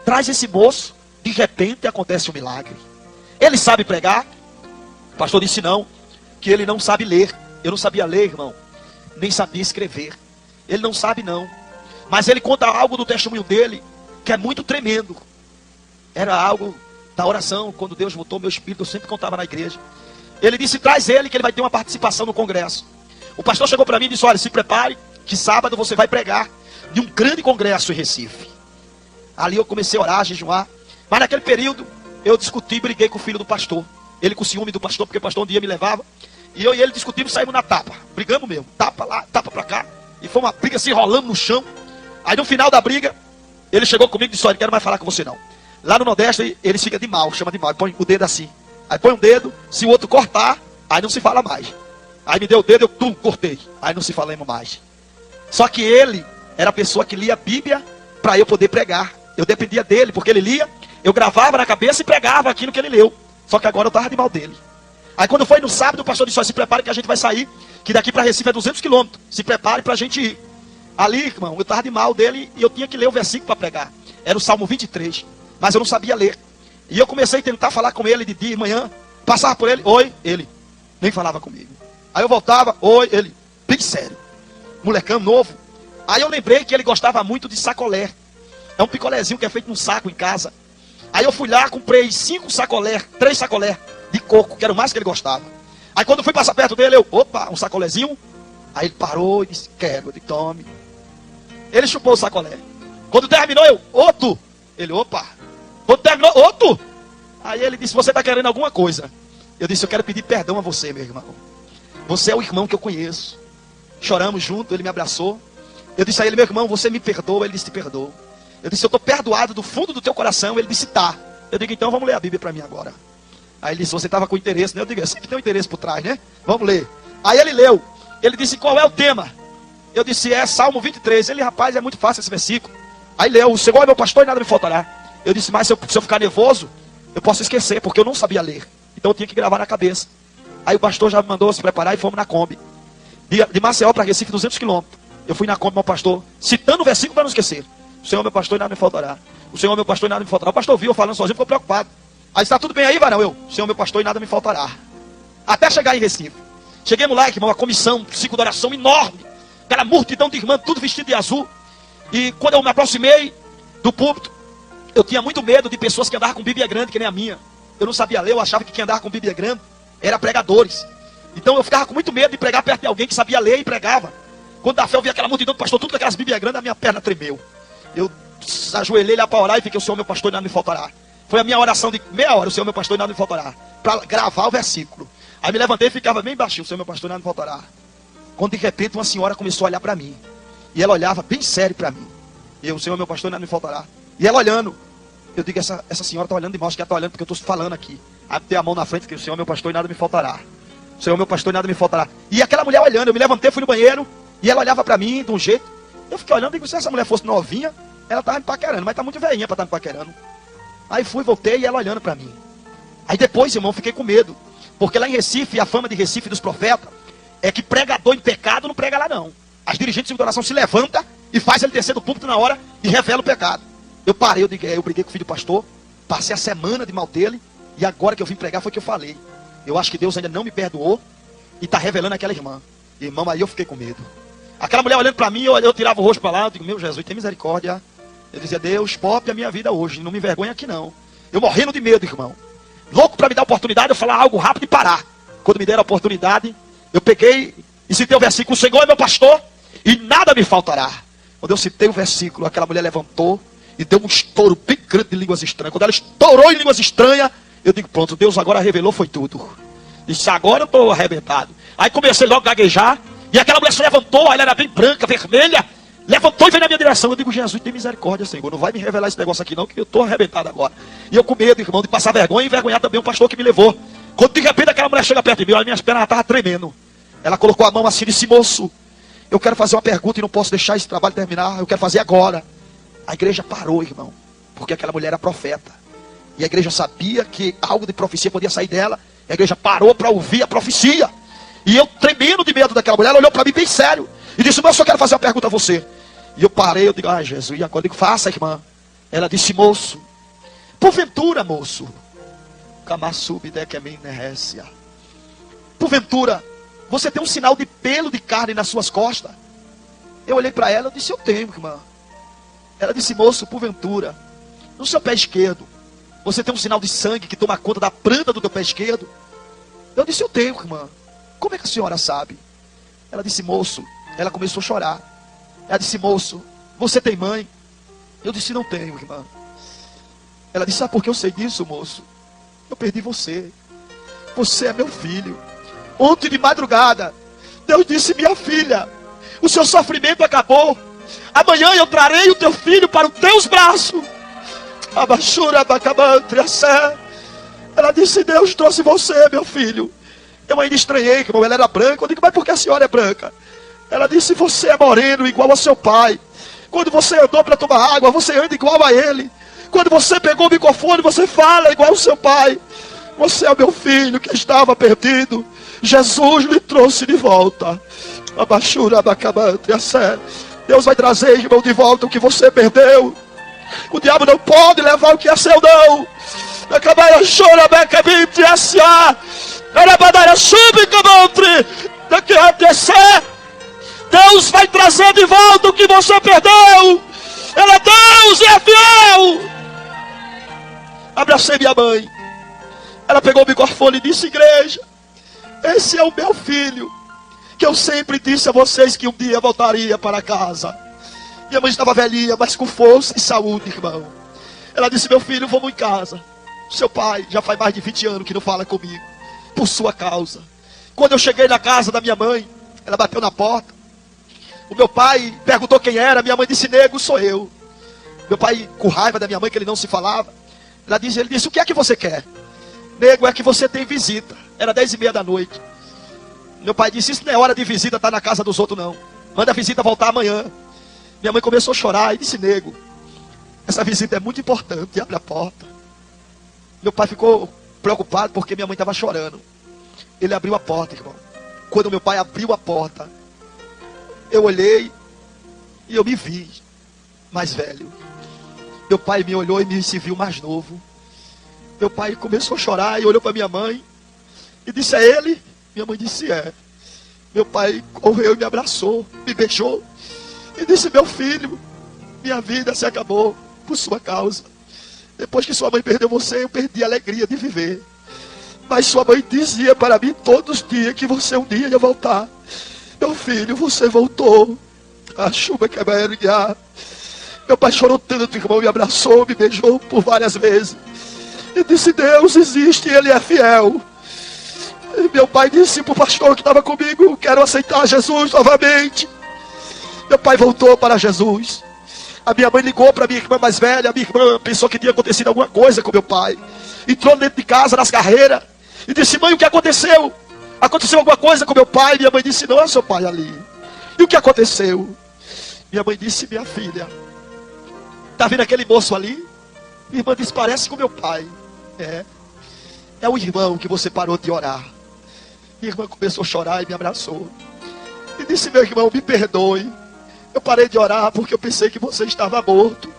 B: Traz esse moço, de repente acontece um milagre. Ele sabe pregar? O pastor disse não, que ele não sabe ler. Eu não sabia ler, irmão, nem sabia escrever. Ele não sabe não, mas ele conta algo do testemunho dele, que é muito tremendo. Era algo da oração, quando Deus botou meu espírito, eu sempre contava na igreja. Ele disse, traz ele, que ele vai ter uma participação no congresso. O pastor chegou para mim e disse, olha, se prepare, que sábado você vai pregar de um grande congresso em Recife. Ali eu comecei a orar, a jejuar. Mas naquele período, eu discuti, briguei com o filho do pastor. Ele com ciúme do pastor, porque o pastor um dia me levava. E eu e ele discutimos, saímos na tapa. Brigamos mesmo, tapa lá, tapa pra cá. E foi uma briga assim, rolando no chão. Aí no final da briga, ele chegou comigo e disse, olha, não quero mais falar com você não. Lá no Nordeste, ele fica de mal, chama de mal. Ele põe o dedo assim. Aí põe um dedo, se o outro cortar, aí não se fala mais. Aí me deu o dedo, eu cortei. Aí não se falamos mais. Só que ele era a pessoa que lia a Bíblia para eu poder pregar. Eu dependia dele, porque ele lia, eu gravava na cabeça e pregava aquilo que ele leu. Só que agora eu estava de mal dele. Aí quando foi no sábado, o pastor disse, se prepare que a gente vai sair, que daqui para Recife é 200 quilômetros. Se prepare para a gente ir. Ali, irmão, eu estava de mal dele e eu tinha que ler o versículo para pregar. Era o Salmo 23, mas eu não sabia ler. E eu comecei a tentar falar com ele de dia e manhã. Passava por ele, oi, ele nem falava comigo. Aí eu voltava, oi, ele, bem sério. Molecão novo. Aí eu lembrei que ele gostava muito de sacolé. É um picolézinho que é feito num saco em casa. Aí eu fui lá, comprei 3 sacolé de coco, que era o mais que ele gostava. Aí quando eu fui passar perto dele, eu, opa, um sacolézinho. Aí ele parou e disse, quero, eu disse, tome. Ele chupou o sacolé. Quando terminou, eu, outro. Ele, opa. Quando terminou, outro. Aí ele disse, você está querendo alguma coisa? Eu disse, eu quero pedir perdão a você, meu irmão. Você é o irmão que eu conheço. Choramos junto, ele me abraçou. Eu disse a ele, meu irmão, você me perdoa? Ele disse, te perdoo. Eu disse, eu estou perdoado do fundo do teu coração. Ele disse, tá. Eu digo, então vamos ler a Bíblia para mim agora. Aí ele disse, você estava com interesse, né? Eu digo, eu sempre tenho interesse por trás, né? Vamos ler. Aí ele leu. Ele disse, qual é o tema? Eu disse, é Salmo 23. Ele, rapaz, é muito fácil esse versículo. Aí leu, o Senhor é meu pastor e nada me faltará. Eu disse, mas se eu ficar nervoso, eu posso esquecer, porque eu não sabia ler. Então eu tinha que gravar na cabeça. Aí o pastor já me mandou se preparar e fomos na Kombi. De Maceió para Recife, 200 quilômetros. Eu fui na Kombi, meu pastor, citando o versículo para não esquecer. O Senhor é meu pastor e nada me faltará. O Senhor é meu pastor e nada me faltará. O pastor viu eu falando sozinho, ficou preocupado. Aí está tudo bem aí, varão? Eu, o Senhor é meu pastor e nada me faltará. Até chegar em Recife. Chegamos lá, irmão, uma comissão, ciclo de oração enorme. Aquela multidão de irmãs, tudo vestido de azul. E quando eu me aproximei do púlpito, eu tinha muito medo de pessoas que andavam com Bíblia grande, que nem a minha. Eu não sabia ler, eu achava que quem andava com Bíblia grande era pregadores. Então eu ficava com muito medo de pregar perto de alguém que sabia ler e pregava. Quando da fé eu vi aquela multidão do pastor, tudo com aquelas Bíblias grandes, a minha perna tremeu. Eu ajoelhei lá para orar e fiquei, o Senhor meu pastor e nada me faltará. Foi a minha oração de meia hora, o Senhor meu pastor e nada me faltará. Para gravar o versículo. Aí me levantei e ficava bem baixinho, o Senhor meu pastor e nada me faltará. Quando de repente uma senhora começou a olhar para mim. E ela olhava bem sério para mim. Eu, o Senhor meu pastor e nada me faltará. E ela olhando. Eu digo, essa senhora está olhando de mal, acho que ela está olhando porque eu estou falando aqui. Aí botei a mão na frente, que o Senhor meu pastor e nada me faltará. O Senhor meu pastor e nada me faltará. E aquela mulher olhando, eu me levantei, fui no banheiro. E ela olhava para mim de um jeito. Eu fiquei olhando, digo, se essa mulher fosse novinha, ela estava me paquerando, mas está muito velhinha para estar me paquerando. Aí fui, voltei e ela olhando para mim. Aí depois, irmão, fiquei com medo. Porque lá em Recife, a fama de Recife dos profetas é que pregador em pecado não prega lá não. As dirigentes de oração se levantam e faz ele descer do púlpito na hora e revela o pecado. Eu parei, eu briguei com o filho do pastor, passei a semana de mal dele, e agora que eu vim pregar foi que eu falei. Eu acho que Deus ainda não me perdoou e está revelando aquela irmã. Irmão, aí eu fiquei com medo. Aquela mulher olhando para mim, eu tirava o rosto para lá, eu digo, meu Jesus, tem misericórdia. Eu dizia, Deus, pope a minha vida hoje, não me envergonha aqui não. Eu morrendo de medo, irmão. Louco para me dar a oportunidade, eu falar algo rápido e parar. Quando me deram a oportunidade, eu peguei e citei o versículo, o Senhor é meu pastor e nada me faltará. Quando eu citei o versículo, aquela mulher levantou e deu um estouro bem grande de línguas estranhas. Quando ela estourou em línguas estranhas, eu digo, pronto, Deus agora revelou, foi tudo. Disse, agora eu estou arrebentado. Aí comecei logo a gaguejar, e aquela mulher se levantou, ela era bem branca, vermelha, levantou e veio na minha direção. Eu digo, Jesus, tem misericórdia, Senhor, não vai me revelar esse negócio aqui não, que eu estou arrebentado agora. E eu com medo, irmão, de passar vergonha e envergonhar também o pastor que me levou. Quando de repente aquela mulher chega perto de mim, as minhas pernas estavam tremendo. Ela colocou a mão assim e disse, moço, eu quero fazer uma pergunta e não posso deixar esse trabalho terminar, eu quero fazer agora. A igreja parou, irmão, porque aquela mulher era profeta. E a igreja sabia que algo de profecia podia sair dela. E a igreja parou para ouvir a profecia. E eu, tremendo de medo daquela mulher, ela olhou para mim bem sério. E disse, mas eu só quero fazer uma pergunta a você. E eu parei, eu digo, ai Jesus, e agora? Eu digo, faça, irmã. Ela disse, moço, porventura, moço, porventura, você tem um sinal de pelo de carne nas suas costas? Eu olhei para ela, eu disse, eu tenho, irmã. Ela disse, moço, porventura, no seu pé esquerdo, você tem um sinal de sangue que toma conta da planta do teu pé esquerdo? Eu disse, eu tenho, irmã. Como é que a senhora sabe? Ela disse, moço, ela começou a chorar. Ela disse, moço, você tem mãe? Eu disse, não tenho, irmã. Ela disse, sabe por que eu sei disso, moço? Eu perdi você. Você é meu filho. Ontem de madrugada, Deus disse, minha filha, o seu sofrimento acabou. Amanhã eu trarei o teu filho para os teus braços. Ela disse, Deus trouxe você, meu filho. Eu ainda estranhei, que ela era branca. Eu digo, mas por que a senhora é branca? Ela disse, você é moreno, igual ao seu pai. Quando você andou para tomar água, você anda igual a ele. Quando você pegou o microfone, você fala igual ao seu pai. Você é o meu filho que estava perdido. Jesus lhe trouxe de volta. Deus vai trazer, irmão, de volta o que você perdeu. O diabo não pode levar o que é seu, não. Deus vai trazer de volta o que você perdeu. Ele é Deus e é fiel. Abracei minha mãe. Ela pegou o microfone e disse, igreja, esse é o meu filho, que eu sempre disse a vocês que um dia voltaria para casa. Minha mãe estava velhinha, mas com força e saúde, irmão. Ela disse, meu filho, vamos em casa. Seu pai já faz mais de 20 anos que não fala comigo, por sua causa. Quando eu cheguei na casa da minha mãe, ela bateu na porta. O meu pai perguntou quem era. Minha mãe disse, nego, sou eu. Meu pai, com raiva da minha mãe, que ele não se falava, ele disse, o que é que você quer? Nego, é que você tem visita. Era 10h30 da noite. Meu pai disse, isso não é hora de visita, tá na casa dos outros não. Manda a visita voltar amanhã. Minha mãe começou a chorar e disse, nego, essa visita é muito importante, abre a porta. Meu pai ficou preocupado porque minha mãe estava chorando. Ele abriu a porta, irmão. Quando meu pai abriu a porta, eu olhei e eu me vi mais velho. Meu pai me olhou e me se viu mais novo. Meu pai começou a chorar e olhou para minha mãe e disse, é ele? Minha mãe disse, é. Meu pai correu e me abraçou, me beijou e disse, meu filho, minha vida se acabou por sua causa. Depois que sua mãe perdeu você, eu perdi a alegria de viver. Mas sua mãe dizia para mim todos os dias que você um dia ia voltar. Meu filho, você voltou. A chuva que vai erguer. Meu pai chorou tanto, irmão, me abraçou, me beijou por várias vezes. E disse, Deus existe, Ele é fiel. E meu pai disse para o pastor que estava comigo, quero aceitar Jesus novamente. Meu pai voltou para Jesus. A minha mãe ligou para a minha irmã mais velha. A minha irmã pensou que tinha acontecido alguma coisa com meu pai. Entrou dentro de casa, nas carreiras, e disse, mãe, o que aconteceu? Aconteceu alguma coisa com meu pai? Minha mãe disse, não é seu pai ali. E o que aconteceu? Minha mãe disse, minha filha, está vendo aquele moço ali? Minha irmã disse, parece com meu pai. É o irmão que você parou de orar. Minha irmã começou a chorar e me abraçou. E disse, meu irmão, me perdoe. Eu parei de orar porque eu pensei que você estava morto.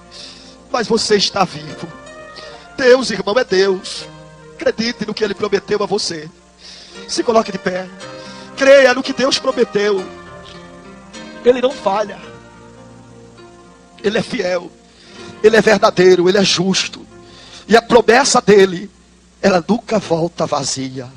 B: Mas você está vivo. Deus, irmão, é Deus. Acredite no que Ele prometeu a você. Se coloque de pé. Creia no que Deus prometeu. Ele não falha. Ele é fiel. Ele é verdadeiro. Ele é justo. E a promessa dele, ela nunca volta vazia.